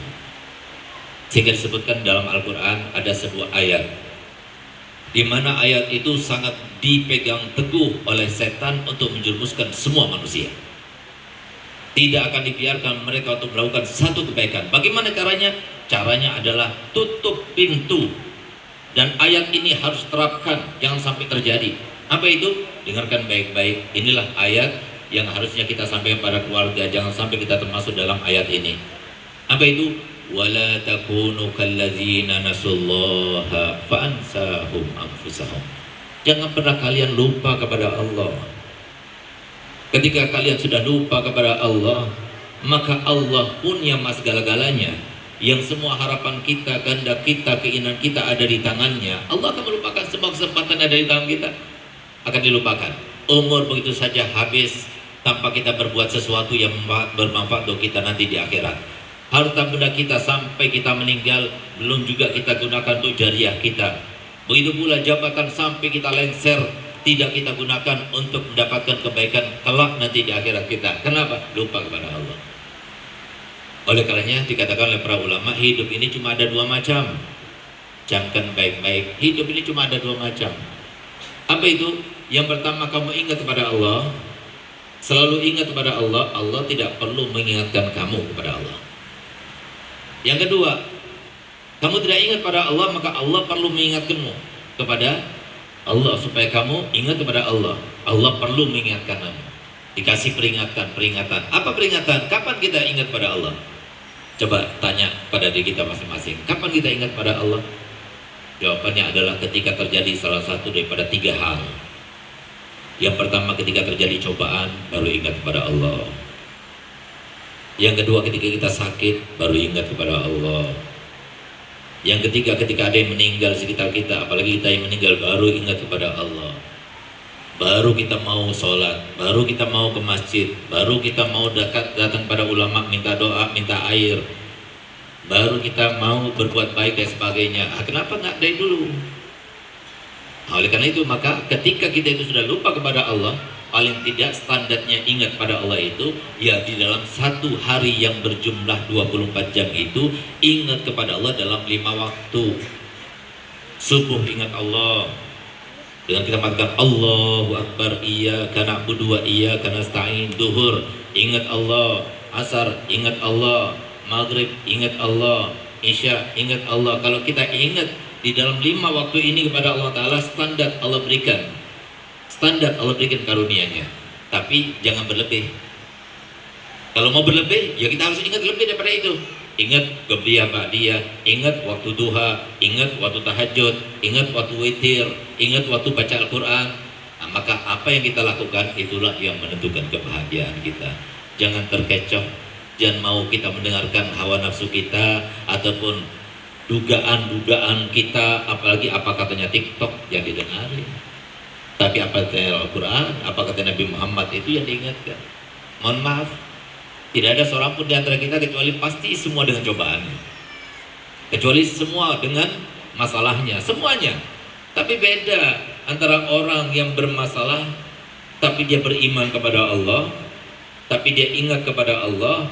Sehingga disebutkan dalam Al-Quran ada sebuah ayat di mana ayat itu sangat dipegang teguh oleh setan untuk menjerumuskan semua manusia. Tidak akan dibiarkan mereka untuk melakukan satu kebaikan. Bagaimana caranya? Caranya adalah tutup pintu. Dan ayat ini harus terapkan, jangan sampai terjadi. Apa itu? Dengarkan baik-baik. Inilah ayat yang harusnya kita sampaikan pada keluarga. Jangan sampai kita termasuk dalam ayat ini. Apa itu? Wala takunu kallazina nasullaha fa'ansahum anfusahum. Jangan pernah kalian lupa kepada Allah. Ketika kalian sudah lupa kepada Allah, maka Allah punya segala-galanya. Yang semua harapan kita, kehendak kita, keinginan kita ada di tangannya. Allah akan melupakan semua kesempatan ada di tangan kita. Akan dilupakan. Umur begitu saja habis tanpa kita berbuat sesuatu yang bermanfaat untuk kita nanti di akhirat. Harta benda kita sampai kita meninggal belum juga kita gunakan untuk jariah kita. Begitu pula jabatan sampai kita lengser tidak kita gunakan untuk mendapatkan kebaikan kelak nanti di akhirat kita. Kenapa? Lupa kepada Allah. Oleh karenanya dikatakan oleh para ulama, hidup ini cuma ada dua macam. Camkan baik-baik, hidup ini cuma ada dua macam. Apa itu? Yang pertama, kamu ingat kepada Allah. Selalu ingat kepada Allah. Allah tidak perlu mengingatkan kamu kepada Allah. Yang kedua, kamu tidak ingat pada Allah, maka Allah perlu mengingatkanmu kepada Allah supaya kamu ingat kepada Allah. Allah perlu mengingatkan kamu. Dikasih peringatan. Apa peringatan? Kapan kita ingat pada Allah? Coba tanya pada diri kita masing-masing. Kapan kita ingat pada Allah? Jawabannya adalah ketika terjadi salah satu daripada tiga hal. Yang pertama, ketika terjadi cobaan, baru ingat kepada Allah. Yang kedua, ketika kita sakit, baru ingat kepada Allah. Yang ketiga, ketika ada yang meninggal sekitar kita, apalagi kita yang meninggal, baru ingat kepada Allah. Baru kita mau sholat, baru kita mau ke masjid, baru kita mau datang pada ulama minta doa, minta air, baru kita mau berbuat baik dan sebagainya. Kenapa nggak dari dulu? Oleh karena itu maka ketika kita itu sudah lupa kepada Allah, paling tidak standarnya ingat pada Allah itu ya di dalam satu hari yang berjumlah 24 jam itu ingat kepada Allah dalam 5 waktu. Subuh ingat Allah dengan kita mengatakan Allahu Akbar, iyyaka na'budu wa iyyaka nasta'in. Duhur ingat Allah, asar ingat Allah, maghrib ingat Allah, isya ingat Allah. Kalau kita ingat di dalam 5 waktu ini kepada Allah Ta'ala, standar Allah berikan, standar Allah berikan karunia-Nya. Tapi jangan berlebih. Kalau mau berlebih ya kita harus ingat lebih daripada itu. Ingat qabliyah ba'diyah, ingat waktu duha, ingat waktu tahajud, ingat waktu witir, ingat waktu baca Al-Quran. Nah, maka apa yang kita lakukan itulah yang menentukan kebahagiaan kita. Jangan terkecoh, jangan mau kita mendengarkan hawa nafsu kita ataupun dugaan-dugaan kita, apalagi apa katanya TikTok yang didengarin. Tapi apa kata Al-Quran, apa kata Nabi Muhammad itu yang diingatkan. Mohon maaf, tidak ada seorang pun di antara kita kecuali pasti semua dengan cobaannya, kecuali semua dengan masalahnya, semuanya. Tapi beda antara orang yang bermasalah tapi dia beriman kepada Allah, tapi dia ingat kepada Allah,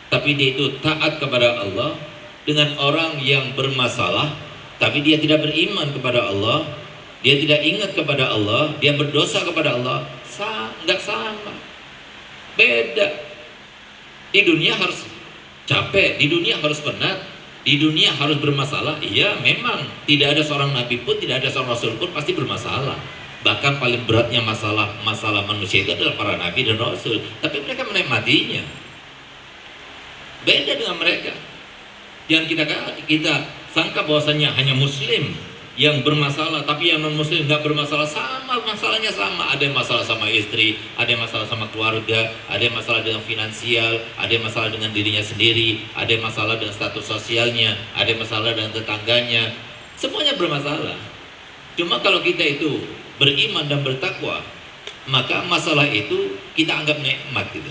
tapi dia itu taat kepada Allah, dengan orang yang bermasalah tapi dia tidak beriman kepada Allah, dia tidak ingat kepada Allah, dia berdosa kepada Allah, nggak sama, beda. Di dunia harus capek, di dunia harus penat, di dunia harus bermasalah. Iya, memang tidak ada seorang nabi pun, tidak ada seorang rasul pun pasti bermasalah. Bahkan paling beratnya masalah manusia itu adalah para nabi dan rasul. Tapi mereka menikmatinya. Beda dengan mereka. Jangan kita sangka bahwasanya hanya muslim yang bermasalah, tapi yang non muslim nggak bermasalah. Sama, masalahnya sama. Ada yang masalah sama istri, ada yang masalah sama keluarga, ada yang masalah dengan finansial, ada yang masalah dengan dirinya sendiri, ada yang masalah dengan status sosialnya, ada yang masalah dengan tetangganya. Semuanya bermasalah. Cuma kalau kita itu beriman dan bertakwa, maka masalah itu kita anggap nikmat gitu.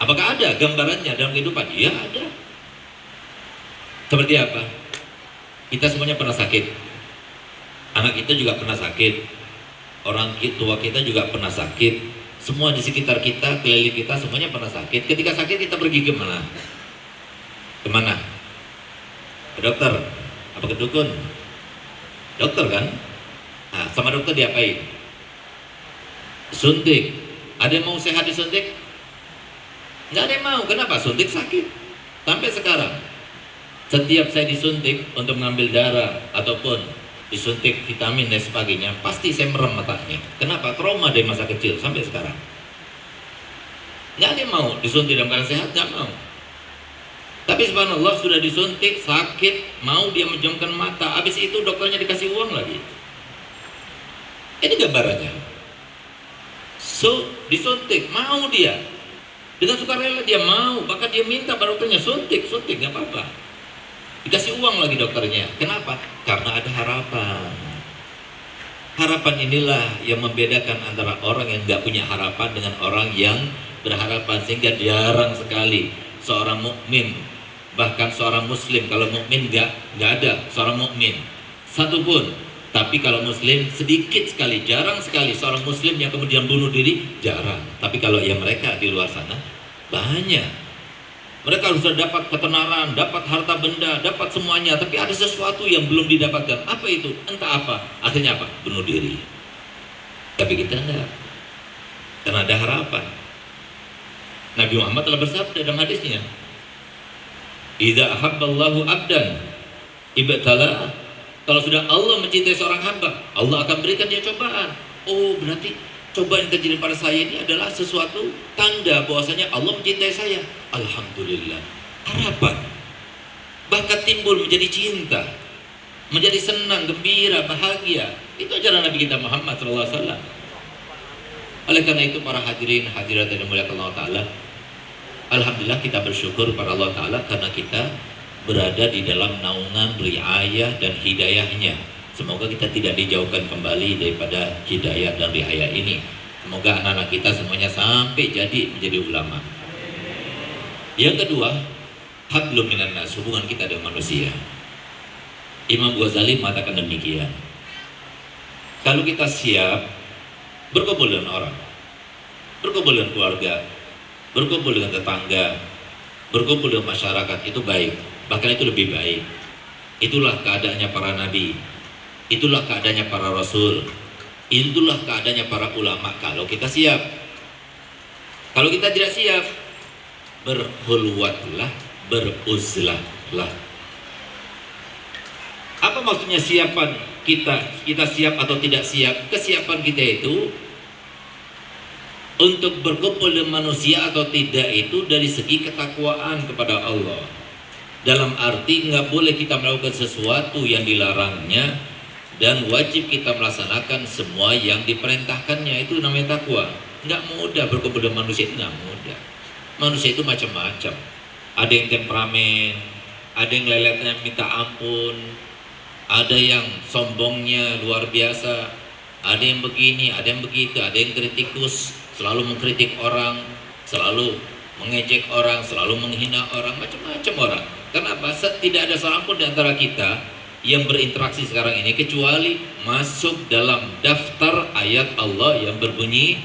Apakah ada gambarannya dalam kehidupan? Iya, ada. Seperti apa? Kita semuanya pernah sakit. Anak kita juga pernah sakit. Orang tua kita juga pernah sakit. Semua di sekitar kita, keliling kita, semuanya pernah sakit. Ketika sakit kita pergi ke mana? Kemana? Ke dokter? Apa ke dukun? Dokter kan? Nah, sama dokter diapain? Suntik. Ada yang mau sehat disuntik? Nggak ada yang mau. Kenapa? Suntik sakit. Sampai sekarang setiap saya disuntik untuk mengambil darah ataupun disuntik vitamin dan sebagainya, pasti saya merem matanya. Kenapa? Trauma dari masa kecil sampai sekarang. Nggak ada yang mau disuntik dalam keadaan sehat, nggak mau. Tapi subhanallah, sudah disuntik, sakit, mau dia menjamkan mata, habis itu dokternya dikasih uang lagi. Ini gambarannya. So, disuntik, mau dia. Dengan sukarela dia mau, bahkan dia minta pada dokternya, suntik, nggak apa-apa. Dikasih uang lagi dokternya. Kenapa? Karena ada harapan. Harapan inilah yang membedakan antara orang yang nggak punya harapan dengan orang yang berharapan. Sehingga jarang sekali seorang mukmin, bahkan seorang muslim, kalau mukmin nggak ada seorang mukmin satu pun. Tapi kalau muslim sedikit sekali, jarang sekali seorang muslim yang kemudian bunuh diri, jarang. Tapi kalau yang mereka di luar sana banyak. Mereka sudah dapat ketenaran, dapat harta benda, dapat semuanya, tapi ada sesuatu yang belum didapatkan. Apa itu? Entah apa. Akhirnya apa? Bunuh diri. Tapi kita enggak. Karena ada harapan. Nabi Muhammad telah bersabda dalam hadisnya, "Idza ahabballahu 'abdan ibtala." Kalau sudah Allah mencintai seorang hamba, Allah akan berikan dia cobaan. Oh, berarti cobaan yang terjadi pada saya ini adalah sesuatu tanda bahwasanya Allah mencintai saya. Alhamdulillah, harapan bahkan timbul menjadi cinta, menjadi senang, gembira, bahagia. Itu ajaran Nabi kita Muhammad SAW. Oleh karena itu para hadirin hadirat yang dimuliakan Allah Ta'ala, alhamdulillah kita bersyukur pada Allah Ta'ala karena kita berada di dalam naungan riayah dan hidayahnya. Semoga kita tidak dijauhkan kembali daripada hidayah dan riayah ini. Semoga anak-anak kita semuanya sampai jadi menjadi ulama. Yang kedua, hablum minan nas, hubungan kita dengan manusia. Imam Ghazali mengatakan demikian. Kalau kita siap berkumpul dengan orang, berkumpul dengan keluarga, berkumpul dengan tetangga, berkumpul dengan masyarakat, itu baik. Bahkan itu lebih baik. Itulah keadaannya para nabi, itulah keadaannya para rasul, itulah keadaannya para ulama. Kalau kita siap. Kalau kita tidak siap, berkhulwatlah, beruzlahlah. Apa maksudnya siapan kita? Kita siap atau tidak siap? Kesiapan kita itu untuk berkumpul dengan manusia atau tidak itu dari segi ketakwaan kepada Allah. Dalam arti nggak boleh kita melakukan sesuatu yang dilarangnya, dan wajib kita melaksanakan semua yang diperintahkannya. Itu namanya takwa. Nggak mudah berkumpul dengan manusia, nggak mudah. Manusia itu macam-macam. Ada yang temperamen, ada yang leletnya minta ampun, ada yang sombongnya luar biasa, ada yang begini, ada yang begitu, ada yang kritikus, selalu mengkritik orang, selalu mengejek orang, selalu menghina orang, macam-macam orang. Kenapa? Tidak ada seorang pun di antara kita yang berinteraksi sekarang ini kecuali masuk dalam daftar ayat Allah yang berbunyi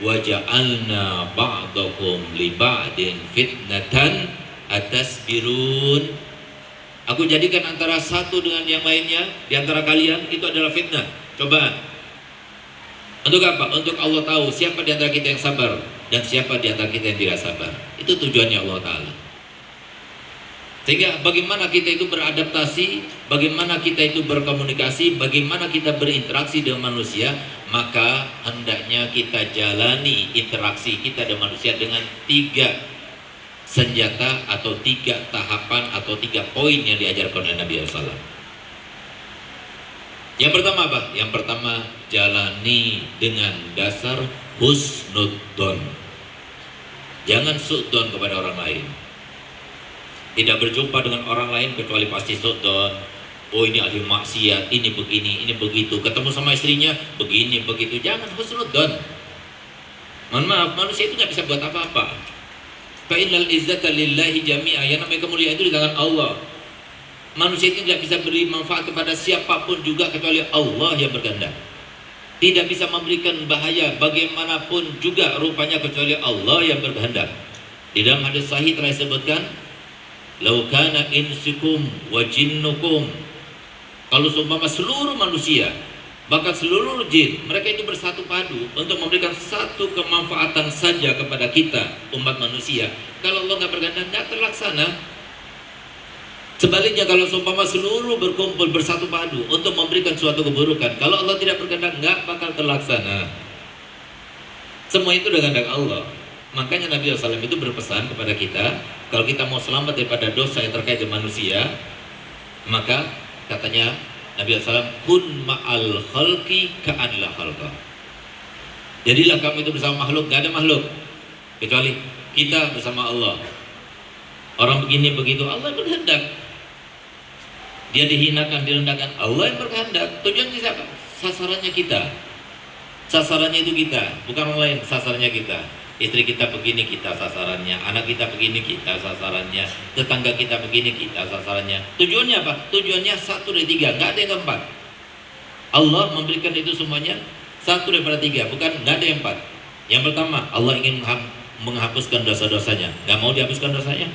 waja'alna ba'dakum li ba'din fitnatan atasbirun. Aku jadikan antara satu dengan yang lainnya di antara kalian itu adalah fitnah, cobaan. Untuk apa? Untuk Allah tahu siapa di antara kita yang sabar dan siapa di antara kita yang tidak sabar. Itu tujuannya Allah Ta'ala. Sehingga bagaimana kita itu beradaptasi, bagaimana kita itu berkomunikasi, bagaimana kita berinteraksi dengan manusia, maka hendaknya kita jalani interaksi kita dengan manusia dengan 3 senjata atau 3 tahapan atau 3 poin yang diajarkan oleh Nabi SAW. Yang pertama apa? Yang pertama, jalani dengan dasar husnudzon. Jangan suudzon kepada orang lain. Tidak berjumpa dengan orang lain kecuali pasti suudzon. Oh, ini ahli maksiat, ini begini, ini begitu. Ketemu sama istrinya, begini, begitu. Jangan husnudzon. Mohon maaf, manusia itu nggak bisa buat apa-apa. Fa innal izzata lillahi jami'a. Yang namanya kemuliaan itu di tangan Allah. Manusia itu tidak bisa beri manfaat kepada siapapun juga kecuali Allah yang berkehendak. Tidak bisa memberikan bahaya bagaimanapun juga rupanya kecuali Allah yang berkehendak. Di dalam hadis sahih telah disebutkan, "Lau kana insukum wa jinnukum." Kalau seumpama seluruh manusia, bahkan seluruh jin, mereka itu bersatu padu untuk memberikan satu kemanfaatan saja kepada kita, umat manusia. Kalau Allah nggak berkehendak, nggak terlaksana. Sebaliknya, kalau seumpama seluruh berkumpul bersatu padu untuk memberikan suatu keburukan, kalau Allah tidak berkehendak, nggak bakal terlaksana. Semua itu dengan kehendak Allah. Makanya Nabi SAW itu berpesan kepada kita, kalau kita mau selamat daripada dosa yang terkait dengan manusia, maka katanya Nabi SAW, kun ma'al khalqi ka'anla khalqa. Jadilah kamu itu bersama makhluk, gak ada makhluk kecuali kita bersama Allah. Orang begini begitu, Allah berkehendak. Dia dihinakan, direndahkan, Allah yang berkehendak. Tujuannya siapa? Sasarannya kita. Sasarannya itu kita, bukan orang lain. Sasarannya kita. Istri kita begini, kita sasarannya. Anak kita begini, kita sasarannya. Tetangga kita begini, kita sasarannya. Tujuannya apa? Tujuannya 1 dari 3, nggak ada yang keempat. Allah memberikan itu semuanya 1 daripada 3, bukan nggak ada yang 4. Yang pertama, Allah ingin menghapuskan dosa-dosanya. Nggak mau dihapuskan dosanya.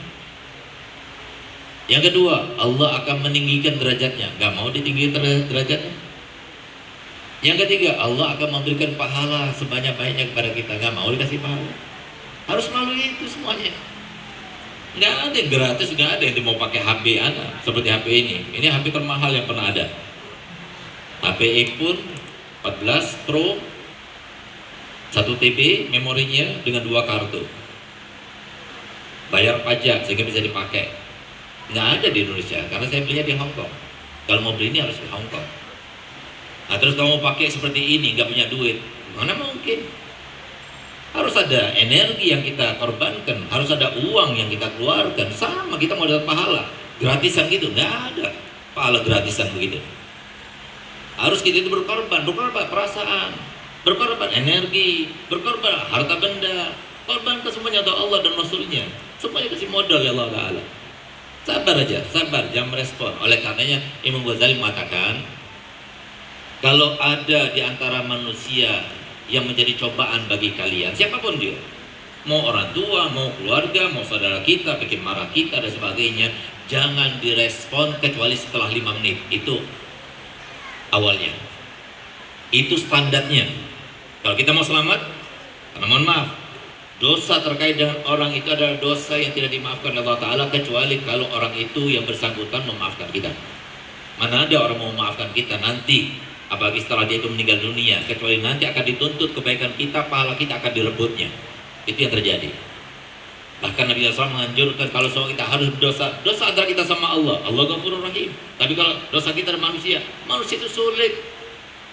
Yang kedua, Allah akan meninggikan derajatnya. Nggak mau ditinggikan derajatnya. Yang ketiga, Allah akan memberikan pahala sebanyak-banyaknya kepada kita. Nggak mau dikasih pahala. Harus melalui itu semuanya. Nggak ada yang gratis, nggak ada yang mau pakai HP anak seperti HP ini. Ini HP termahal yang pernah ada. HP iPhone 14 Pro 1 TB memorinya dengan 2 kartu. Bayar pajak sehingga bisa dipakai. Nggak ada di Indonesia karena saya belinya di Hong Kong. Kalau mau beli ini harus di Hong Kong. Nah, terus kalau mau pakai seperti ini nggak punya duit, mana mungkin? Harus ada energi yang kita korbankan, harus ada uang yang kita keluarkan. Sama kita mau dapat pahala gratisan gitu, nggak ada pahala gratisan begitu. Harus kita itu berkorban perasaan, berkorban energi, berkorban harta benda, korbankan semuanya untuk Allah dan Rasulnya. Semuanya kasih modal ya Allah Ta'ala. Sabar aja, sabar, jangan merespon. Oleh karenanya Imam Ghazali mengatakan, kalau ada di antara manusia yang menjadi cobaan bagi kalian, siapapun dia, mau orang tua, mau keluarga, mau saudara kita, bikin marah kita dan sebagainya, jangan direspon kecuali setelah 5 menit. Itu awalnya. Itu standarnya. Kalau kita mau selamat, karena mohon maaf, dosa terkait dengan orang itu adalah dosa yang tidak dimaafkan oleh Allah Ta'ala kecuali kalau orang itu yang bersangkutan memaafkan kita. Mana ada orang mau memaafkan kita nanti, apalagi setelah dia itu meninggal dunia, kecuali nanti akan dituntut kebaikan kita, pahala kita akan direbutnya. Itu yang terjadi. Bahkan Nabi SAW menganjurkan kalau semua kita harus berdosa, dosa antara kita sama Allah, Allah Ghafurur Rahim. Tapi kalau dosa kita dengan manusia, manusia itu sulit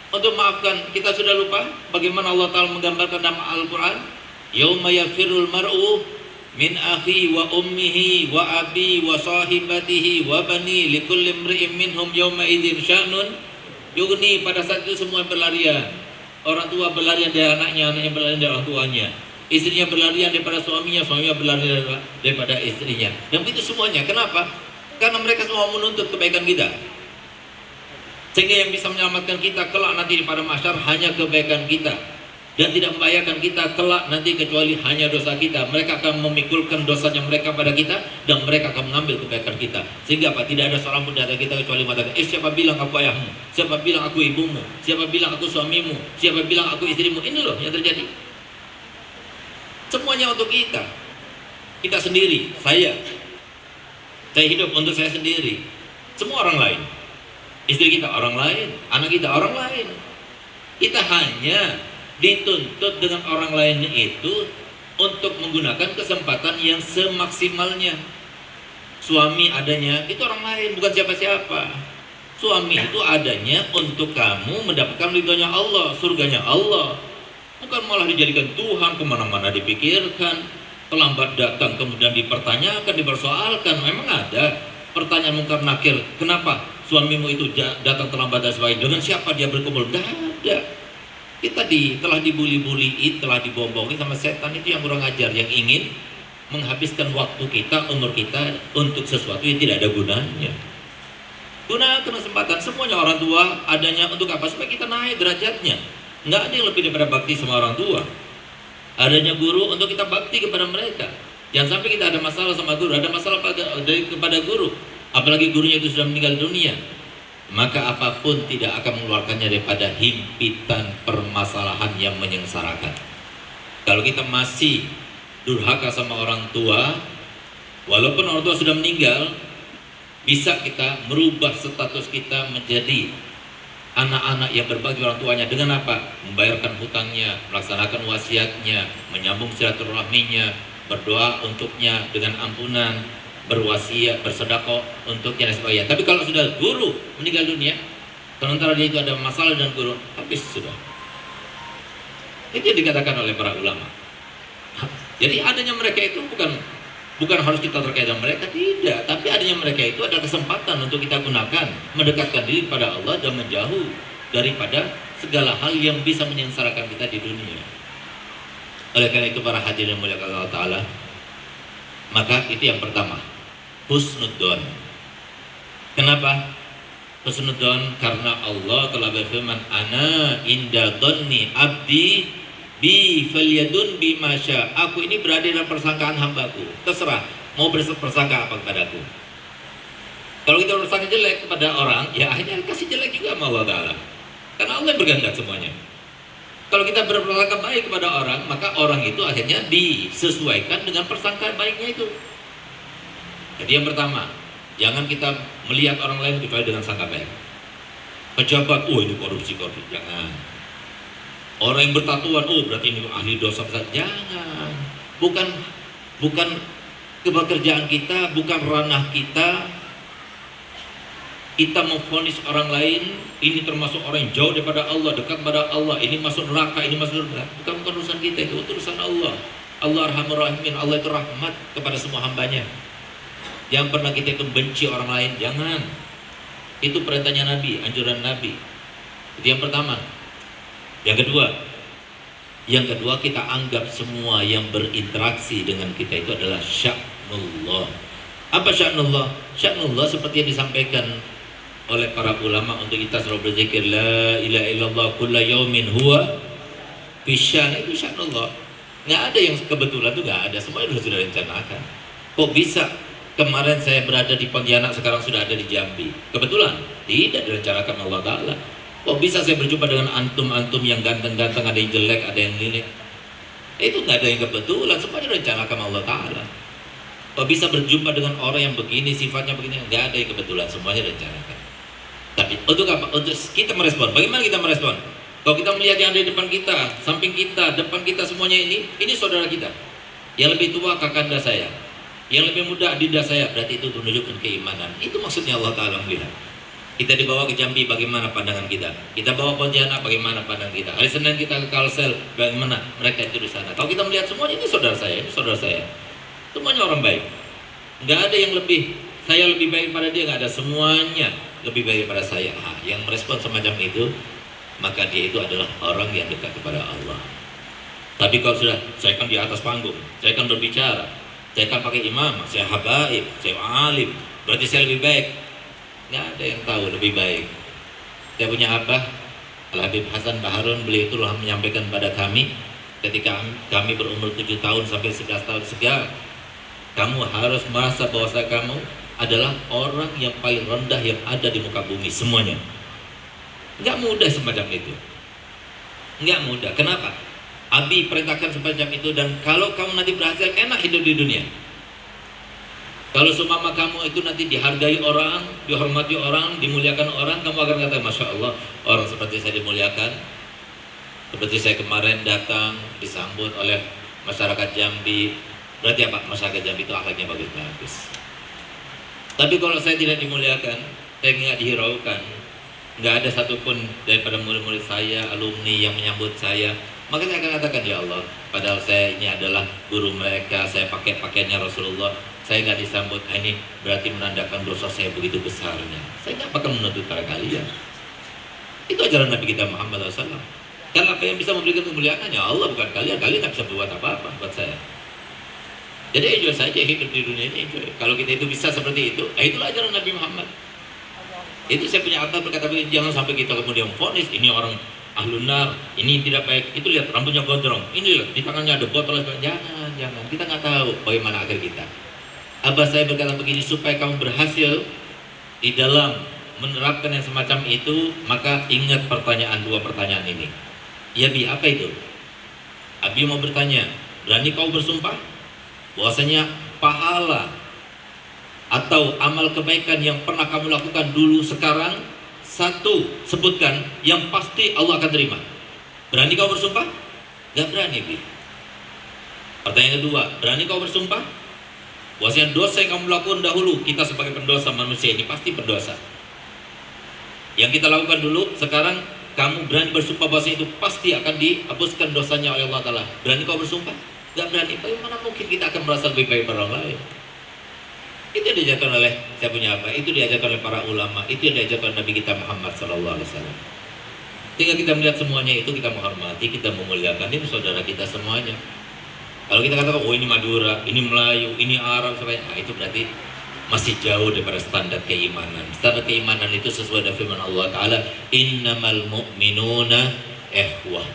untuk maafkan. Kita sudah lupa bagaimana Allah Ta'ala menggambarkan dalam Al-Quran, yauma yafirul mar'u min akhi wa ummihi wa abi wa sahibatihi wa bani likulli imri'in minhum yauma idzin sya'nun yughni. Pada saat itu semua berlarian. Orang tua berlarian dari anaknya, anaknya berlarian dari orang tuanya, istrinya berlarian daripada suaminya, suaminya berlarian daripada istrinya. Dan begitu semuanya. Kenapa? Karena mereka semua menuntut kebaikan kita. Sehingga yang bisa menyelamatkan kita kelak nanti di pada mahsyar hanya kebaikan kita. dan tidak membahayakan kita kelak nanti kecuali hanya dosa kita. Mereka akan memikulkan dosanya mereka pada kita dan mereka akan mengambil kebaikan kita. Sehingga apa? Tidak ada seorang pun di antara kita kecuali mengatakan, siapa bilang aku ayahmu? Siapa bilang aku ibumu? Siapa bilang aku suamimu? Siapa bilang aku istrimu? Ini loh yang terjadi. Semuanya untuk kita. Kita sendiri, saya hidup untuk saya sendiri. Semua orang lain. Istri kita orang lain, anak kita orang lain. Kita hanya dituntut dengan orang lainnya itu untuk menggunakan kesempatan yang semaksimalnya. Suami adanya itu orang lain, bukan siapa-siapa. Suami itu adanya untuk kamu mendapatkan ridhonya Allah, surganya Allah. Bukan malah dijadikan Tuhan, kemana-mana dipikirkan, terlambat datang kemudian dipertanyakan, dipersoalkan. Memang ada pertanyaan mungkar nakir, kenapa suamimu itu datang terlambat dan sebagainya, dengan siapa dia berkumpul? Tidak ada. Kita telah dibuli-buli, telah dibombongin sama setan itu yang kurang ajar, yang ingin menghabiskan waktu kita, umur kita untuk sesuatu yang tidak ada gunanya. Gunakan kesempatan. Semuanya orang tua adanya untuk apa? Supaya kita naik derajatnya. Nggak ada yang lebih daripada bakti sama orang tua. Adanya guru untuk kita bakti kepada mereka. Jangan sampai kita ada masalah sama guru, ada masalah kepada guru, apalagi gurunya itu sudah meninggal dunia, maka apapun tidak akan mengeluarkannya daripada himpitan permasalahan yang menyengsarakan. Kalau kita masih durhaka sama orang tua, walaupun orang tua sudah meninggal, bisa kita merubah status kita menjadi anak-anak yang berbakti orang tuanya dengan apa? Membayarkan hutangnya, melaksanakan wasiatnya, menyambung silaturahminya, berdoa untuknya dengan ampunan, berwasiat, bersedekah untuknya dan sebagainya. Tapi kalau sudah guru meninggal dunia, sementara dia itu ada masalah dengan guru, habis sudah. Itu yang dikatakan oleh para ulama. Jadi adanya mereka itu bukan harus kita terkait dengan mereka, tidak. Tapi adanya mereka itu adalah kesempatan untuk kita gunakan, mendekatkan diri pada Allah dan menjauh daripada segala hal yang bisa menyengsarakan kita di dunia. Oleh karena itu para hadirin mulia Allah Ta'ala, maka itu yang pertama, husnudzon. Kenapa husnudzon? Karena Allah telah berfirman, ana inda dhanni abdi bi falyadun bi masya. Aku ini berada dalam persangkaan hambaku, terserah mau bersangka apa kepadaku. Kalau kita bersangka jelek kepada orang, ya akhirnya kasih jelek juga sama Allah Ta'ala, karena Allah yang berkehendak semuanya. Kalau kita berprasangka baik kepada orang, maka orang itu akhirnya disesuaikan dengan persangkaan baiknya itu. Jadi yang pertama, jangan kita melihat orang lain kecuali dengan sangka baik. Pejabat, oh ini korupsi, jangan. Orang yang bertatuan, oh berarti ini ahli dosa besar, jangan. Bukan kepekerjaan kita, bukan ranah kita. Kita memvonis orang lain, ini termasuk orang yang jauh daripada Allah, dekat pada Allah, ini masuk neraka, ini masuk neraka. Bukan urusan kita, itu urusan Allah. Allah Arhamur Rahimin, Allah itu rahmat kepada semua hambanya. Yang pernah kita itu benci orang lain, jangan. Itu perintahnya Nabi, anjuran Nabi. Itu yang pertama. Yang kedua kita anggap semua yang berinteraksi dengan kita itu adalah sya'nullah. Apa sya'nullah? Sya'nullah seperti yang disampaikan oleh para ulama untuk kita selalu berzikir la ilaha illallah kulla yaumin huwa fisyan. Itu sya'nullah. Nggak ada yang kebetulan, itu nggak ada, semuanya sudah direncanakan. Kok bisa kemarin saya berada di Pontianak, sekarang sudah ada di Jambi? Kebetulan? Tidak direncanakan Allah Ta'ala. Kok bisa saya berjumpa dengan antum-antum yang ganteng-ganteng, ada yang jelek, ada yang ini? Itu nggak ada yang kebetulan, semuanya direncanakan Allah Ta'ala. Kok bisa berjumpa dengan orang yang begini, sifatnya begini? Nggak ada yang kebetulan, semuanya direncanakan. Tapi untuk apa? Untuk kita merespon. Bagaimana kita merespon? Kalau kita melihat yang ada di depan kita, samping kita, depan kita, semuanya ini saudara kita. Yang lebih tua kakanda saya, yang lebih muda adinda saya, berarti itu menunjukkan keimanan. Itu maksudnya Allah Ta'ala melihat. Kita dibawa ke Jambi, bagaimana pandangan kita? Kita bawa Pontianak, bagaimana pandangan kita? Hari Senin kita ke Kalsel, bagaimana? Mereka itu di sana. Kalau kita melihat semuanya, ini saudara saya, ini saudara saya. Semuanya orang baik. Nggak ada yang lebih, saya lebih baik pada dia, nggak ada. Semuanya lebih baik daripada saya. Yang merespon semacam itu, maka dia itu adalah orang yang dekat kepada Allah. Tapi kalau sudah, saya kan di atas panggung, saya kan berbicara, saya kan pakai imam, saya habaib, saya alim, berarti saya lebih baik. Nggak ada yang tahu lebih baik. Saya punya abah, Al-Habib Hasan Baharun, beliau itu telah menyampaikan pada kami ketika kami berumur 7 tahun sampai 11 tahun segar, kamu harus merasa bahwa kamu adalah orang yang paling rendah yang ada di muka bumi semuanya. Nggak mudah semacam itu, nggak mudah. Kenapa? Abi perintahkan semacam itu, dan kalau kamu nanti berhasil enak hidup di dunia. Kalau seumpama kamu itu nanti dihargai orang, dihormati orang, dimuliakan orang, kamu akan kata, Masya Allah, orang seperti saya dimuliakan. Seperti saya kemarin datang, disambut oleh masyarakat Jambi. Berarti apa? Masyarakat Jambi itu akhlaknya bagus-bagus. Tapi kalau saya tidak dimuliakan, saya nggak dihiraukan, nggak ada satupun daripada murid-murid saya, alumni yang menyambut saya, maka saya akan katakan, ya Allah, padahal saya ini adalah guru mereka, saya pakai pakaiannya Rasulullah, saya nggak disambut, ini berarti menandakan dosa saya begitu besarnya. Saya nggak bakal menuntut para kalian. Itu ajaran Nabi kita Muhammad SAW. Karena apa yang bisa memberikan kemuliaan ya Allah, bukan kalian. Kalian nggak bisa buat apa-apa buat saya. Jadi enjoy saja hidup di dunia ini, enjoy. Kalau kita itu bisa seperti itu, itulah ajaran Nabi Muhammad. Itu saya punya akal berkata, jangan sampai kita kemudian vonis ini orang ahlun nar, ini tidak baik. Itu lihat rambutnya gondrong, ini lihat di tangannya ada botol. Jangan. Kita nggak tahu bagaimana akhir kita. Abah saya berkata begini, supaya kamu berhasil di dalam menerapkan yang semacam itu, maka ingat dua pertanyaan ini. Ya Bi, apa itu? Abi mau bertanya, berani kau bersumpah bahwasanya pahala atau amal kebaikan yang pernah kamu lakukan dulu sekarang, satu, sebutkan yang pasti Allah akan terima. Berani kau bersumpah? Gak berani, Bi. Pertanyaan kedua, berani kau bersumpah bahwasanya dosa yang kamu lakukan dahulu, kita sebagai pendosa manusia ini pasti berdosa, yang kita lakukan dulu, sekarang kamu berani bersumpah bahwa itu pasti akan dihapuskan dosanya oleh Allah Ta'ala. Berani kau bersumpah? Gak berani. Bagaimana mungkin kita akan merasa lebih baik dari orang lain? Itu yang diajarkan oleh, saya punya apa? Itu diajarkan oleh para ulama. Itu yang diajarkan Nabi kita Muhammad SAW. Tinggal kita melihat semuanya itu, kita menghormati, kita memuliakan. Ini saudara kita semuanya. Kalau kita katakan, oh ini Madura, ini Melayu, ini Arab, nah, itu berarti masih jauh daripada standar keimanan. Standar keimanan itu sesuai dengan firman Allah Ta'ala, innamal mu'minuna ikhwah.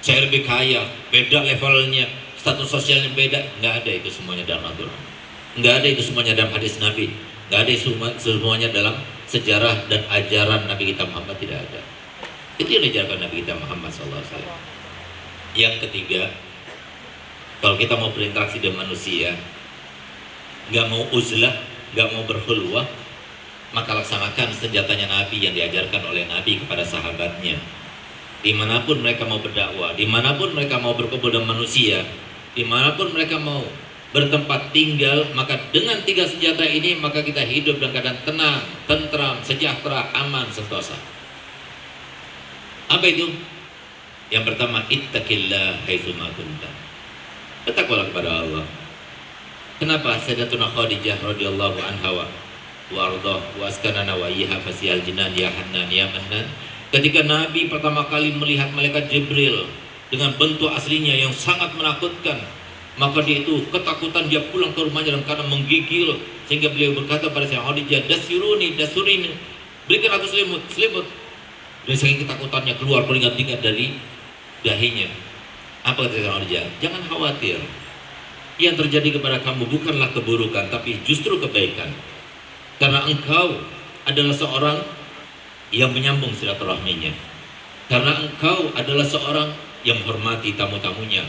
Saya lebih kaya, beda levelnya, status sosialnya beda. Nggak ada itu semuanya dalam Al-Quran, nggak ada itu semuanya dalam hadis Nabi, nggak ada semuanya dalam sejarah dan ajaran Nabi kita Muhammad. Tidak ada. Itu yang diajarkan Nabi kita Muhammad SAW. Yang ketiga, kalau kita mau berinteraksi dengan manusia, nggak mau uzlah, nggak mau berkhulwah, maka laksanakan senjatanya Nabi yang diajarkan oleh Nabi kepada sahabatnya. Dimanapun mereka mau berdakwah, dimanapun mereka mau berkumpul dengan manusia, dimanapun mereka mau bertempat tinggal, maka dengan 3 senjata ini maka kita hidup dalam keadaan tenang, tentram, sejahtera, aman, sentosa. Apa itu? Yang pertama, ittaqillah haitsu ma kunta. Bertakwalah kepada Allah. Kenapa Sayyidatuna Khadijah radhiyallahu anha wa ardhah wa askanana wa iyyaha fasiyal jinan ya Hannan ya Mannan, ketika Nabi pertama kali melihat malaikat Jibril dengan bentuk aslinya yang sangat menakutkan, maka dia itu ketakutan, dia pulang ke rumahnya dalam keadaan menggigil, sehingga beliau berkata pada Sayyidatuna Khadijah, dasurini, berikan aku selimut. Dan saking ketakutannya keluar keringat-keringat dari dahinya. Apa kata Sayyidatuna Khadijah? Jangan khawatir, yang terjadi kepada kamu bukanlah keburukan, tapi justru kebaikan. Karena engkau adalah seorang yang menyambung silaturahminya. Karena engkau adalah seorang yang menghormati tamu-tamunya.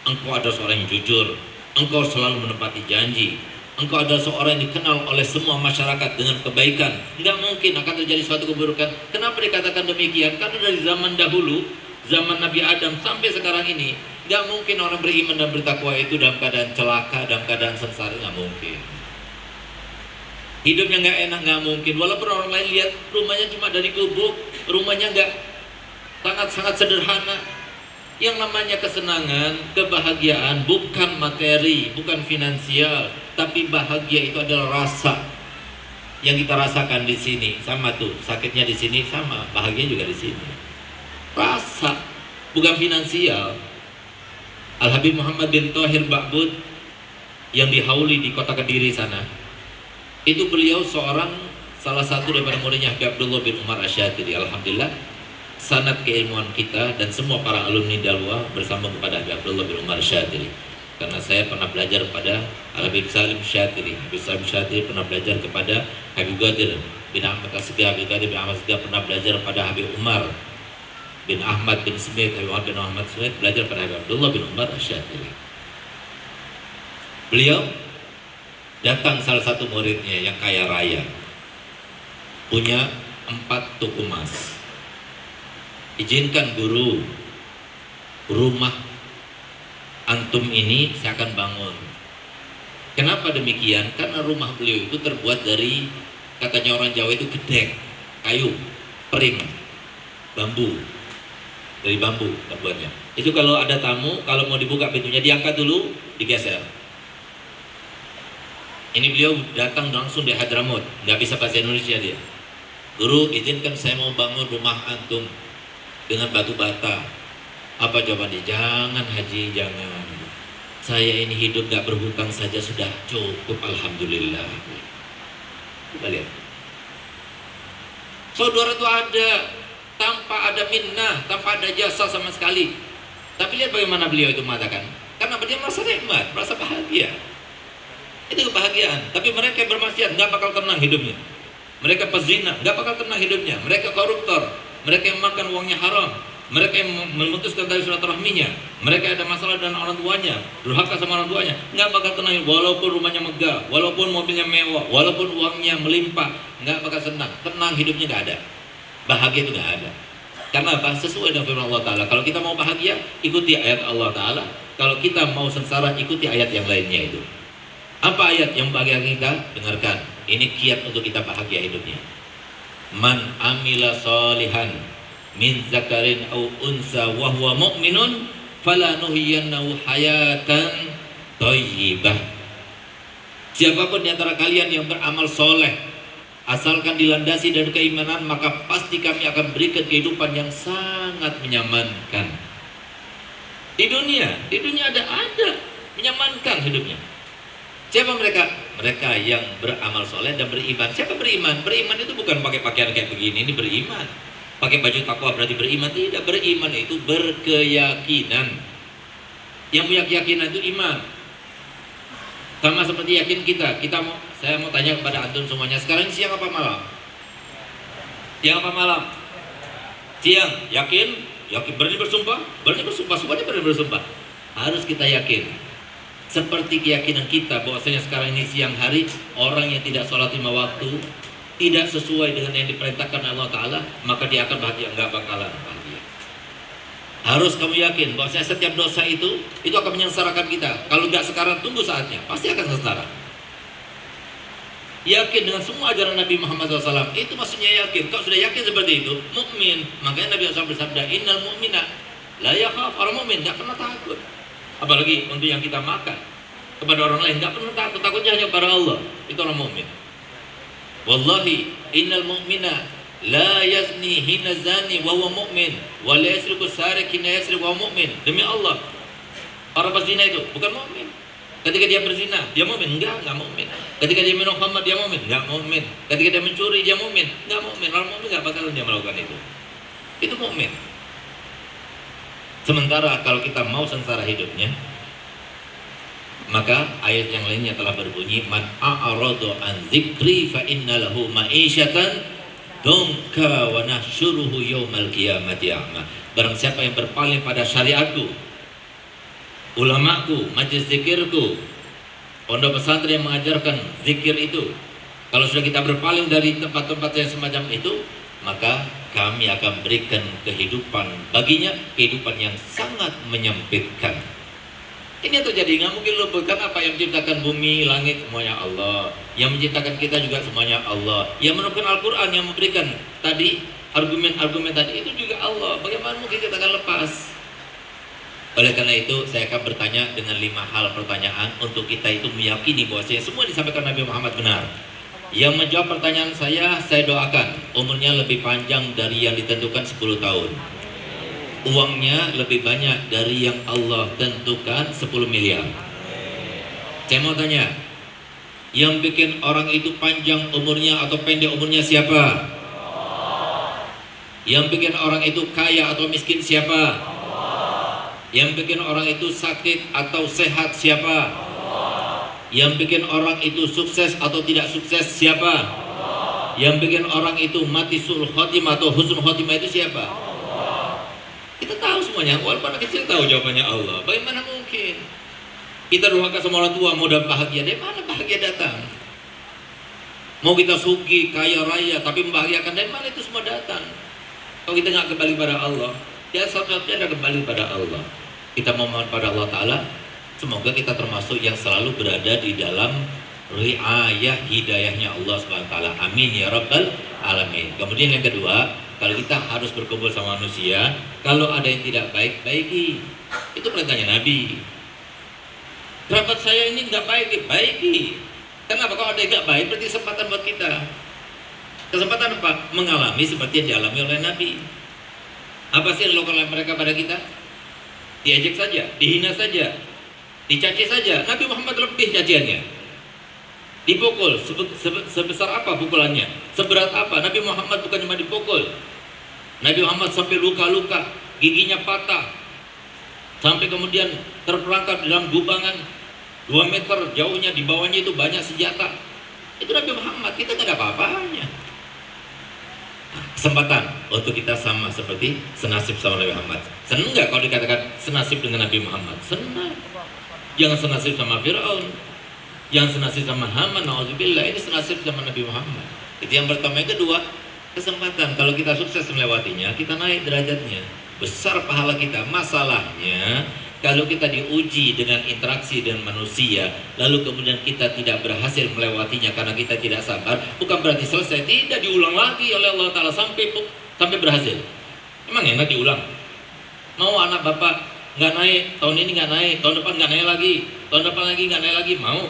Engkau adalah seorang yang jujur. Engkau selalu menepati janji. Engkau adalah seorang yang dikenal oleh semua masyarakat dengan kebaikan. Tidak mungkin akan terjadi suatu keburukan. Kenapa dikatakan demikian? Karena dari zaman dahulu, zaman Nabi Adam sampai sekarang ini, gak mungkin orang beriman dan bertakwa itu dalam keadaan celaka, dalam keadaan sengsara, gak mungkin. Hidupnya gak enak, gak mungkin. Walaupun orang lain lihat rumahnya cuma dari gubuk, rumahnya sangat sederhana. Yang namanya kesenangan, kebahagiaan bukan materi, bukan finansial, tapi bahagia itu adalah rasa yang kita rasakan di sini. Sama tuh, sakitnya di sini sama, bahagia juga di sini. Rasa, bukan finansial. Al-Habib Muhammad bin Thohir Ba'bud yang dihauli di kota Kediri sana, itu beliau salah satu daripada muridnya Habib Abdullah bin Umar Asyadili. Alhamdulillah, sanad keilmuan kita dan semua para alumni Dalwa bersama kepada Habib Abdullah bin Umar Syatiri. Karena saya pernah belajar pada Habib Salim Syatiri. Habib Salim Syatiri pernah belajar kepada Habib Ghadir bin Ahmad Asgaf. Habib Ghadir bin Ahmad Asgaf pernah belajar pada Habib Umar bin Ahmad bin Smith. Habib Umar bin Ahmad Smith belajar pada Habib Abdullah bin Umar Syatiri. Beliau datang salah satu muridnya yang kaya raya, punya 4 tuku emas. Izinkan guru, rumah antum ini saya akan bangun. Kenapa demikian? Karena rumah beliau itu terbuat dari, katanya orang Jawa itu gedek, kayu, pering, bambu. Dari bambu terbuatnya. Itu kalau ada tamu, kalau mau dibuka pintunya diangkat dulu, digeser. Ini beliau datang langsung di Hadramaut, nggak bisa bahasa Indonesia dia. Guru, izinkan saya mau bangun rumah antum dengan batu bata. Apa jawabannya? Jangan Haji, jangan. Saya ini hidup gak berhutang saja sudah cukup, alhamdulillah. Kita lihat. Saudara itu ada tanpa ada minnah, tanpa ada jasa sama sekali. Tapi lihat bagaimana beliau itu mengatakan. Karena dia merasa nikmat, merasa bahagia. Itu kebahagiaan. Tapi mereka yang bermaksiat gak bakal tenang hidupnya. Mereka pezina gak bakal tenang hidupnya. Mereka koruptor, mereka yang makan uangnya haram, mereka yang memutuskan dari silaturahminya, mereka ada masalah dengan orang tuanya, durhaka sama orang tuanya, nggak bakal tenang. Walaupun rumahnya megah, walaupun mobilnya mewah, walaupun uangnya melimpah, nggak bakal senang. Tenang hidupnya nggak ada, bahagia itu nggak ada. Karena apa? Sesuai dengan firman Allah Taala. Kalau kita mau bahagia, ikuti ayat Allah Taala. Kalau kita mau sengsara, ikuti ayat yang lainnya itu. Apa ayat yang bahagia kita? Dengarkan. Ini kiat untuk kita bahagia hidupnya. Man amila solihan min zakarin au unsa wa huwa mu'minun falanuhyiyannahu hayatan thayyibah. Siapapun di antara kalian yang beramal soleh, asalkan dilandasi dari keimanan, maka pasti kami akan berikan kehidupan yang sangat menyamankan. Di dunia ada menyamankan hidupnya. Siapa mereka? Mereka yang beramal soleh dan beriman. Siapa beriman? Beriman itu bukan pakai pakaian kayak begini, ini beriman. Pakai baju takwa berarti beriman? Tidak, beriman itu berkeyakinan. Yang punya keyakinan itu iman. Sama seperti yakin kita. Saya mau tanya kepada antum semuanya, sekarang siang apa malam? Siang apa malam? Siang. Yakin? Yakin. Berani bersumpah? Berani bersumpah. Semuanya berani bersumpah. Harus kita yakin. Seperti keyakinan kita bahwasanya sekarang ini siang hari, orang yang tidak sholat 5 waktu, tidak sesuai dengan yang diperintahkan Allah Ta'ala, maka dia akan bahagia. Enggak bakalan bahagia. Harus kamu yakin bahwasanya setiap dosa itu akan menyengsarakan kita. Kalau enggak sekarang, tunggu saatnya, pasti akan sengsara. Yakin dengan semua ajaran Nabi Muhammad SAW, itu maksudnya yakin. Kalau sudah yakin seperti itu, mukmin. Makanya Nabi SAW bersabda, innal mu'mina la yakhaf. Orang mukmin enggak pernah takut. Apalagi untuk yang kita makan kepada orang lain, nggak pernah takut, takutnya hanya kepada Allah. Itu orang mukmin. Wallahi innal mu'mina la yazni hina zani wa huwa mu'min wa la yasriqu sariq hina yasriq wa huwa mu'min. Demi Allah, orang pezina itu bukan mukmin. Ketika dia berzina, dia mukmin? Enggak mukmin. Ketika dia minum khamar, dia mukmin? Enggak mukmin. Ketika dia mencuri, dia mukmin? Enggak mukmin. Orang mukmin enggak bakalan dia melakukan itu. Itu mukmin. Sementara kalau kita mau sengsara hidupnya, maka ayat yang lainnya telah berbunyi, man a'radu an dzikri fa inna lahu ma'isyatan donka wa nahsyuruhu yaumal qiyamati a'ma. Barang siapa yang berpaling pada syariatku, ulamaku, majelis zikirku, pondok pesantren yang mengajarkan zikir itu, kalau sudah kita berpaling dari tempat-tempat yang semacam itu, maka kami akan berikan kehidupan baginya, kehidupan yang sangat menyempitkan. Ini yang terjadi, nggak mungkin luput. Kan apa yang menciptakan bumi, langit, semuanya Allah. Yang menciptakan kita juga semuanya Allah. Yang menurunkan Al-Quran, yang memberikan tadi argumen-argumen tadi, itu juga Allah. Bagaimana mungkin kita akan lepas? Oleh karena itu, saya akan bertanya dengan 5 hal pertanyaan untuk kita itu meyakini bahwa semua disampaikan Nabi Muhammad benar. Yang menjawab pertanyaan saya doakan umurnya lebih panjang dari yang ditentukan 10 tahun. Uangnya lebih banyak dari yang Allah tentukan 10 miliar. Saya mau tanya, yang bikin orang itu panjang umurnya atau pendek umurnya siapa? Yang bikin orang itu kaya atau miskin siapa? Yang bikin orang itu sakit atau sehat siapa? Yang bikin orang itu sukses atau tidak sukses siapa? Yang bikin orang itu mati su'ul khotimah atau husnul khotimah itu siapa? Kita tahu semuanya, walaupun anak kecil tahu jawabannya Allah. Bagaimana mungkin kita durhaka sama orang tua, mau dapat bahagia, dari mana bahagia datang? Mau kita sugih, kaya raya, tapi membahagiakan, dari mana itu semua datang? Kalau kita nggak kembali pada Allah, ya satu-satunya ada kembali pada Allah. Kita memohon pada Allah Ta'ala, semoga kita termasuk yang selalu berada di dalam riayah hidayahnya Allah SWT. Amin ya Rabbal Alamin. Kemudian yang kedua, kalau kita harus berkumpul sama manusia, kalau ada yang tidak baik, baiki. Itu perintahnya Nabi. Kerabat saya ini nggak baik, baiki. Kenapa? Kalau ada yang nggak baik, berarti kesempatan buat kita. Kesempatan apa? Mengalami seperti yang dialami oleh Nabi. Apa sih yang dilakukan oleh mereka pada kita? Diajak saja, dihina saja, dicaci saja. Nabi Muhammad lebih caciannya. Dipukul, sebesar apa pukulannya? Seberat apa? Nabi Muhammad bukan cuma dipukul. Nabi Muhammad sampai luka-luka, giginya patah, sampai kemudian terperangkap di dalam gubangan 2 meter jauhnya, di bawahnya itu banyak senjata. Itu Nabi Muhammad, kita nggak ada apa-apanya. Kesempatan untuk kita sama seperti senasib sama Nabi Muhammad. Senang nggak kalau dikatakan senasib dengan Nabi Muhammad? Senang. Jangan senasib sama Fir'aun, jangan senasib sama Haman, na'udzubillah. Ini senasib sama Nabi Muhammad. Itu yang pertama. Yang kedua, kesempatan. Kalau kita sukses melewatinya, kita naik derajatnya, besar pahala kita. Masalahnya kalau kita diuji dengan interaksi dengan manusia, lalu kemudian kita tidak berhasil melewatinya karena kita tidak sabar, bukan berarti selesai, tidak, diulang lagi oleh Allah Ta'ala sampai berhasil. Emang enak diulang? Mau anak bapak nggak naik, tahun ini nggak naik, tahun depan nggak naik lagi, tahun depan lagi nggak naik lagi, mau?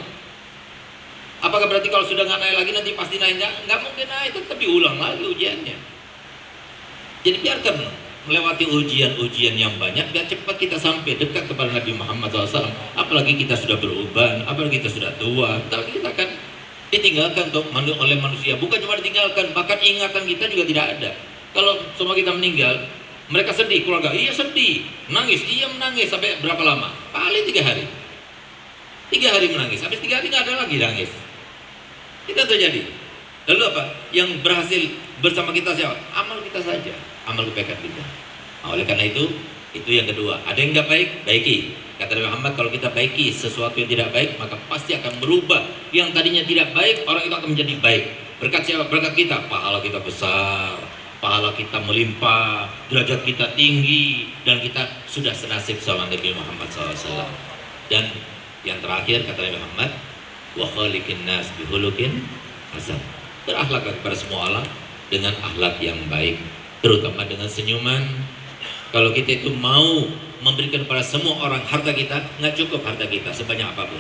Apakah berarti kalau sudah nggak naik lagi nanti pasti naik? Nggak mungkin naik, tetap diulang lagi ujiannya. Jadi biarkan melewati ujian-ujian yang banyak, biar cepat kita sampai dekat kepada Nabi Muhammad SAW. Apalagi kita sudah beruban, apalagi kita sudah tua, kita akan ditinggalkan oleh manusia. Bukan cuma ditinggalkan, bahkan ingatan kita juga tidak ada. Kalau semua kita meninggal, mereka sedih, keluarga, iya sedih, menangis, iya menangis, sampai berapa lama? Paling 3 hari. 3 hari menangis, habis 3 hari nggak ada lagi nangis. Itu terjadi. Lalu apa? Yang berhasil bersama kita siapa? Amal kita saja, amal kebaikan kita. Nah, oleh karena itu yang kedua. Ada yang nggak baik, baiki. Kata Nabi Muhammad, kalau kita baiki sesuatu yang tidak baik, maka pasti akan berubah. Yang tadinya tidak baik, orang itu akan menjadi baik. Berkat siapa? Berkat kita. Pahala kita besar, pahala kita melimpah, derajat kita tinggi, dan kita sudah senasib sama Nabi Muhammad SAW. Dan yang terakhir kata Nabi Muhammad, wa khaliqin nas bihulukin hasan. Berakhlak kepada semua alam dengan akhlak yang baik, terutama dengan senyuman. Kalau kita itu mau memberikan kepada semua orang harta kita, nggak cukup harta kita sebanyak apapun,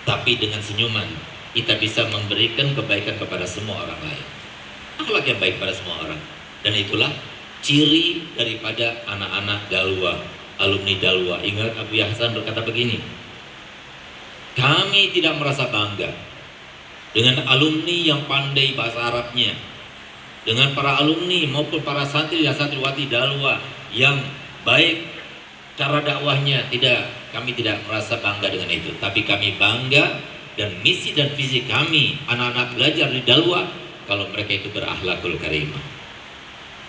tapi dengan senyuman kita bisa memberikan kebaikan kepada semua orang lain. Akhlak yang baik pada semua orang. Dan itulah ciri daripada anak-anak Dalwa, alumni Dalwa. Ingat Abu Hasan berkata begini, kami tidak merasa bangga dengan alumni yang pandai bahasa Arabnya, dengan para alumni maupun para santri dan santriwati Dalwa yang baik cara dakwahnya. Tidak, kami tidak merasa bangga dengan itu, tapi kami bangga dan misi dan visi kami anak-anak belajar di Dalwa kalau mereka itu berakhlakul karimah.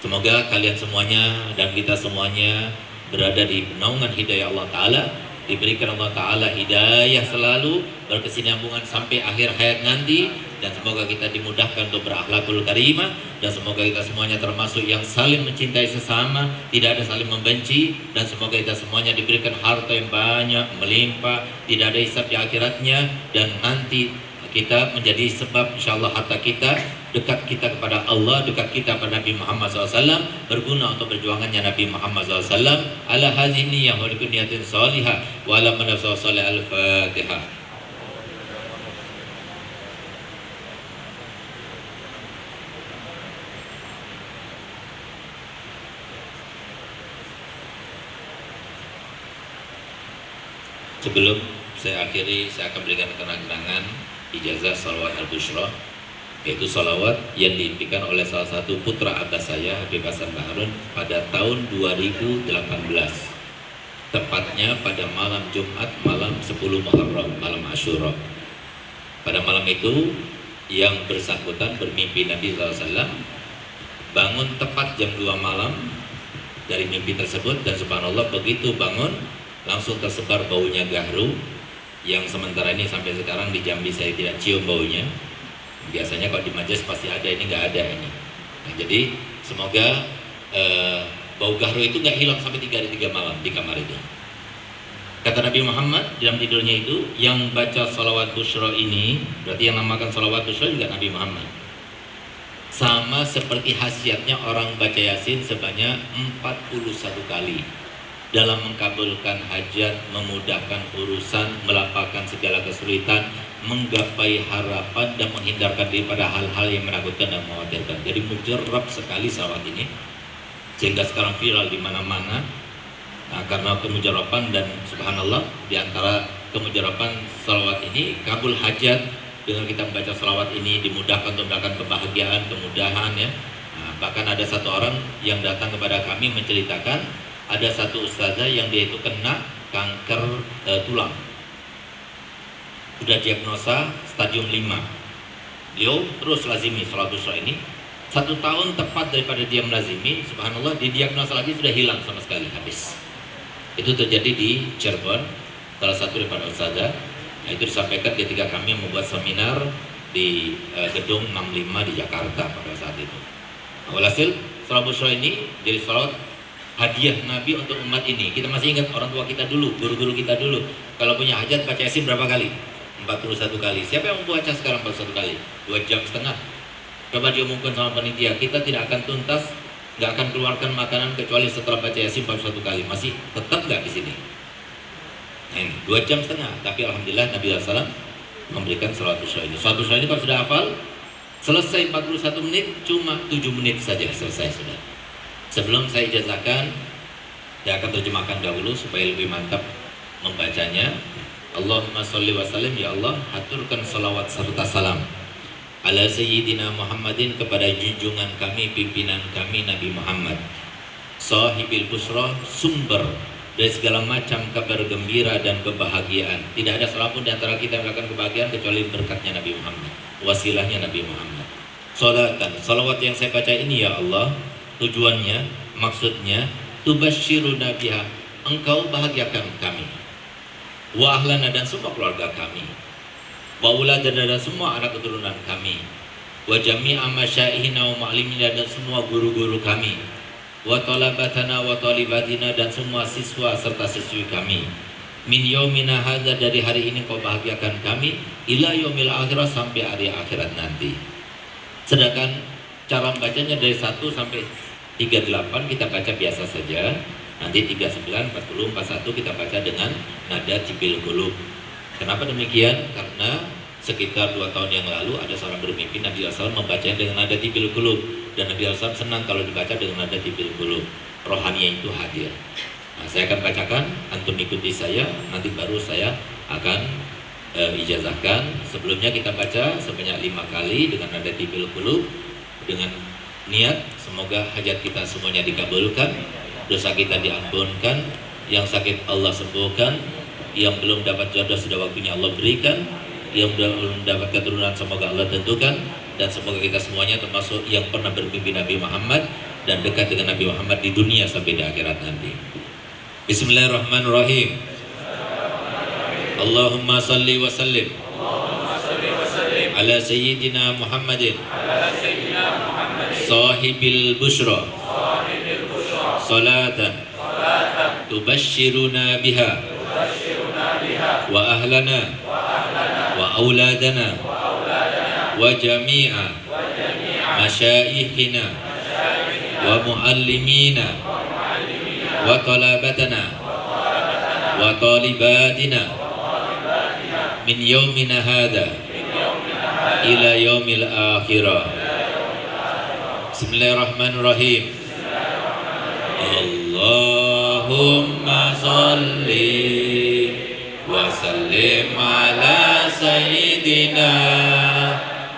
Semoga kalian semuanya dan kita semuanya berada di naungan hidayah Allah Ta'ala, diberikan Allah Ta'ala hidayah selalu, berkesinambungan sampai akhir hayat nanti, dan semoga kita dimudahkan untuk berakhlakul karimah, dan semoga kita semuanya termasuk yang saling mencintai sesama, tidak ada saling membenci, dan semoga kita semuanya diberikan harta yang banyak, melimpah, tidak ada hisab di akhiratnya, dan nanti kita menjadi sebab insyaallah harta kita, dekat kita kepada Allah, dekat kita kepada Nabi Muhammad SAW, berguna untuk perjuangannya Nabi Muhammad SAW. Ala hazini yang walikun niyatin salihah wa ala manafsah salih. Al-Fatihah. Sebelum saya akhiri, saya akan berikan kenang-kenangan ijazah salawat al-bushra yaitu salawat yang diimpikan oleh salah satu putra abbas saya, Habib Hasan Baharun, pada tahun 2018, tepatnya pada malam Jumat, malam 10 Muharram, malam Asyura. Pada malam itu yang bersangkutan bermimpi Nabi SAW, bangun tepat jam 2 malam dari mimpi tersebut, dan subhanallah begitu bangun langsung tersebar baunya gahru yang sementara ini sampai sekarang di Jambi saya tidak cium baunya. Biasanya kalau di majelis pasti ada, ini nggak ada ini. Nah, jadi semoga bau gahru itu nggak hilang sampai 3 hari 3 malam di kamar itu. Kata Nabi Muhammad dalam tidurnya itu, yang baca salawat busyra ini, berarti yang namakan salawat busyra juga Nabi Muhammad, sama seperti khasiatnya orang baca Yasin sebanyak 41 kali dalam mengabulkan hajat, memudahkan urusan, melapangkan segala kesulitan, menggapai harapan, dan menghindarkan diri pada hal-hal yang menakutkan dan mengkhawatirkan. Jadi mujarab sekali salawat ini, sehingga sekarang viral di mana-mana. Nah, karena kemujaraban, dan subhanallah di antara kemujaraban salawat ini kabul hajat. Dengan kita membaca salawat ini dimudahkan untuk mendapatkan kebahagiaan, kemudahan ya. Nah, bahkan ada satu orang yang datang kepada kami menceritakan ada satu ustazah yang dia itu kena kanker tulang, sudah diagnosa stadium 5. Beliau terus lazimi salat busyra ini 1 tahun tepat daripada dia melazimi, subhanallah didiagnosa lagi sudah hilang sama sekali, habis. Itu terjadi di Cirebon, salah satu daripada ustazah. Nah, itu disampaikan ketika kami membuat seminar di gedung 65 di Jakarta pada saat itu. Nah, walhasil salat busyra ini jadi salat hadiah Nabi untuk umat ini. Kita masih ingat orang tua kita dulu, guru-guru kita dulu, kalau punya hajat baca Yasin berapa kali? 41 kali. Siapa yang membaca sekarang 41 kali? 2,5 jam. Coba diumumkan sama panitia, kita tidak akan tuntas, nggak akan keluarkan makanan kecuali setelah baca Yasin 41 kali. Masih tetap nggak di sini? Nah, ini 2,5 jam. Tapi alhamdulillah Nabi SAW memberikan salat busyra ini. Salat busyra ini kalau sudah hafal, selesai 41 menit, cuma 7 menit saja selesai sudah. Sebelum saya ijazahkan, saya akan terjemahkan dahulu supaya lebih mantap membacanya. Allahumma sholli wa sallim, ya Allah haturkan salawat serta salam ala sayyidina Muhammadin, kepada junjungan kami, pimpinan kami Nabi Muhammad, sahibil busra, sumber dari segala macam kabar gembira dan kebahagiaan. Tidak ada seorang pun di antara kita yang akan kebahagiaan kecuali berkatnya Nabi Muhammad, wasilahnya Nabi Muhammad. Salawat yang saya baca ini ya Allah, tujuannya, maksudnya, tubasyiruna biha, engkau bahagiakan kami, wa ahlana, dan semua keluarga kami, wa uladana, dan semua anak keturunan kami, wa jami'a masyaihina wa ma'limina, dan semua guru-guru kami, wa talabatana wa talibatina, dan semua siswa serta siswi kami, min yaumina hadza, dari hari ini kau bahagiakan kami, ila yaumil akhirah, sampai hari akhirat nanti. Sedangkan cara membacanya dari 1 sampai 38 kita baca biasa saja. Nanti 39, 40, 41 kita baca dengan nada Jibil Qulub. Kenapa demikian? Karena sekitar 2 tahun yang lalu ada seorang bermimpi Nabi SAW membacanya dengan nada Jibil Qulub, dan Nabi SAW senang kalau dibaca dengan nada Jibil Qulub. Rohaninya itu hadir. Nah, saya akan bacakan, antum ikuti saya, nanti baru saya akan ijazahkan. Sebelumnya kita baca sebanyak 5 kali dengan nada Jibil Qulub, dengan niat semoga hajat kita semuanya dikabulkan, dosa kita diampunkan, yang sakit Allah sembuhkan, yang belum dapat jodoh sudah waktunya Allah berikan, yang belum dapat keturunan semoga Allah tentukan, dan semoga kita semuanya termasuk yang pernah bermimpi Nabi Muhammad dan dekat dengan Nabi Muhammad di dunia sampai di akhirat nanti. Bismillahirrahmanirrahim. Allahumma salli wa sallim ala sayyidina Muhammadin sahibil busyra salatan tubashshiruna biha wa ahlana wa auladana wa jami'a masyayikhina wa muallimina wa talabatana wa talibatina min yaumina hadha ila yaumil akhirah. Bismillahirrahmanirrahim. Allahumma sholli wa sallim ala sayyidina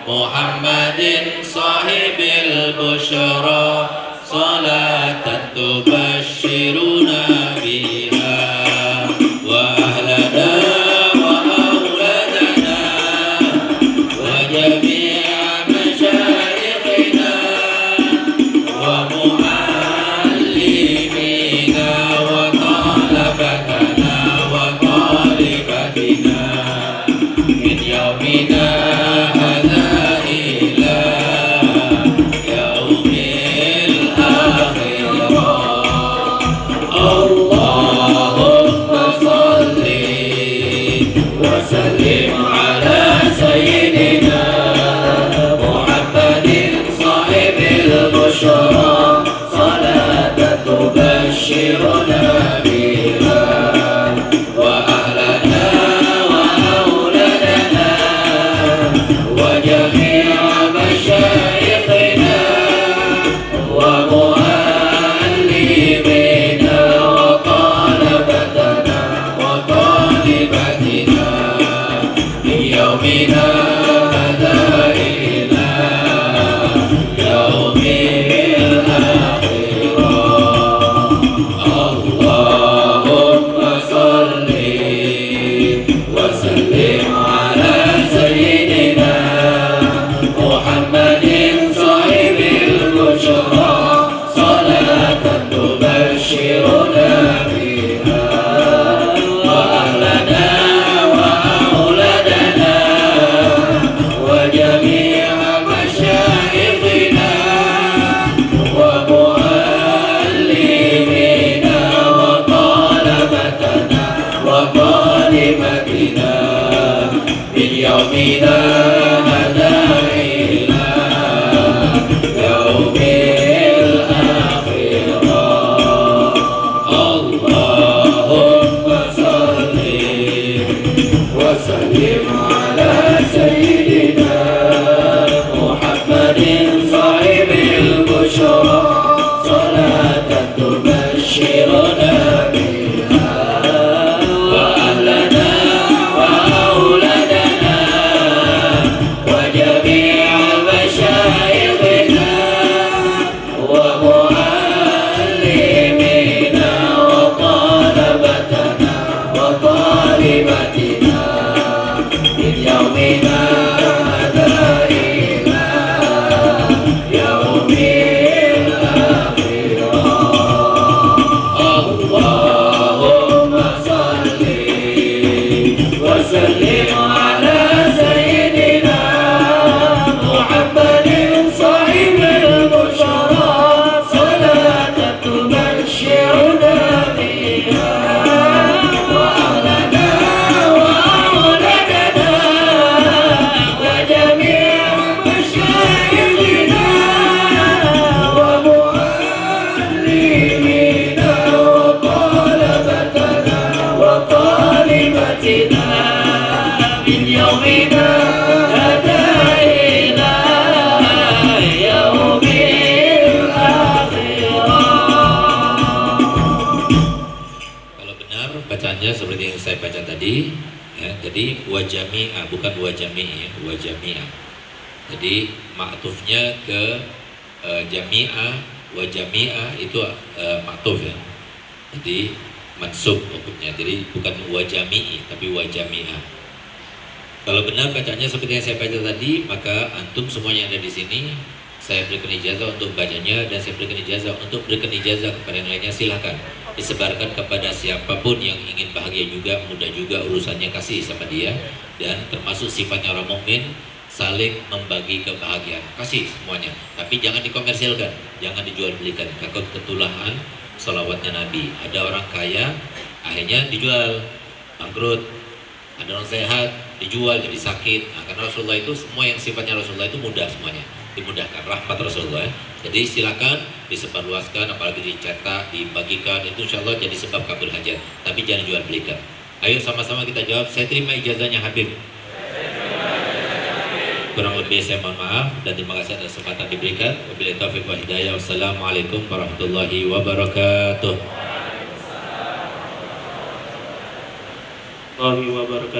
Muhammadin sahibil busyara salatan tubashshiruna biha wa ahlana wa auladana wa jami'a masyayikhina wa muallimina wa talabatana wa talibatina min yaumina hadha ila yaumil akhirah. Allahumma salli wa sallim ala sayyidina Muhammadin sahibil busyara salatan tubashshiruna biha wa ahlana wa auladana wa jami'a masyayikhina wa muallimina wa talabatana wa talibatina min yaumina hadha ila yaumil akhirah. Allahumma salli wa sallim ala sayyidina Muhammadin sahibil busyara salatan tubashshiruna biha wa ahlana wa auladana wa jami'a masyayikhina wa muallimina wa talabatana wa talibatina min yaumina hadha ila yaumil akhirah. Allahumma salli wa sallim ala sayyidina Muhammadin sahibil busyara salatan tubashshiruna biha wa ahlana wa auladana wa jami'a masyayikhina wa muallimina wa talabatana wa talibatina min yaumina hadha ila yaumil akhirah. Allahumma salli wa sallim ala sayyidina Muhammadin sahibil busyara salatan tubashshiruna biha wa ahlana wa auladana wa jami'a masyayikhina wa muallimina wa talabatana wa talibatina min yaumina hadha ila yaumil akhirah. Kalau benar bacaannya seperti yang saya baca tadi ya, jadi wa jami'a bukan wa jami'i ya, wa jami'a. Jadi ma'tufnya ke jami'a, wa jami'a itu ma'tuf ya. Jadi mansub hukumnya. Jadi bukan wa jami'i tapi wa jami'a. Kalau benar bacanya seperti yang saya baca tadi, maka antum semuanya yang ada di sini saya berikan ijazah untuk bacanya dan saya berikan ijazah untuk berikan ijazah kepada yang lainnya. Silakan disebarkan kepada siapapun yang ingin bahagia juga, mudah juga urusannya, kasih sama dia. Dan termasuk sifatnya orang mukmin, saling membagi kebahagiaan, kasih semuanya. Tapi jangan dikomersilkan, jangan dijual belikan, takut ketulahan sholawatnya Nabi. Ada orang kaya akhirnya dijual, bangkrut. Ada orang sehat dijual jadi sakit. Nah, karena Rasulullah itu semua yang sifatnya Rasulullah itu mudah, semuanya dimudahkan, rahmat Rasulullah. Jadi silakan disebarluaskan, apalagi dicetak, dibagikan, itu insya Allah jadi sebab kabul hajat. Tapi jangan jual belikan. Ayo sama-sama kita jawab. Saya terima ijazahnya Habib. Kurang lebih saya mohon maaf dan terima kasih atas kesempatan diberikan. Wabillahi taufiq wa hidayah. Wassalamualaikum warahmatullahi wabarakatuh. Warahmatullahi wabarakatuh.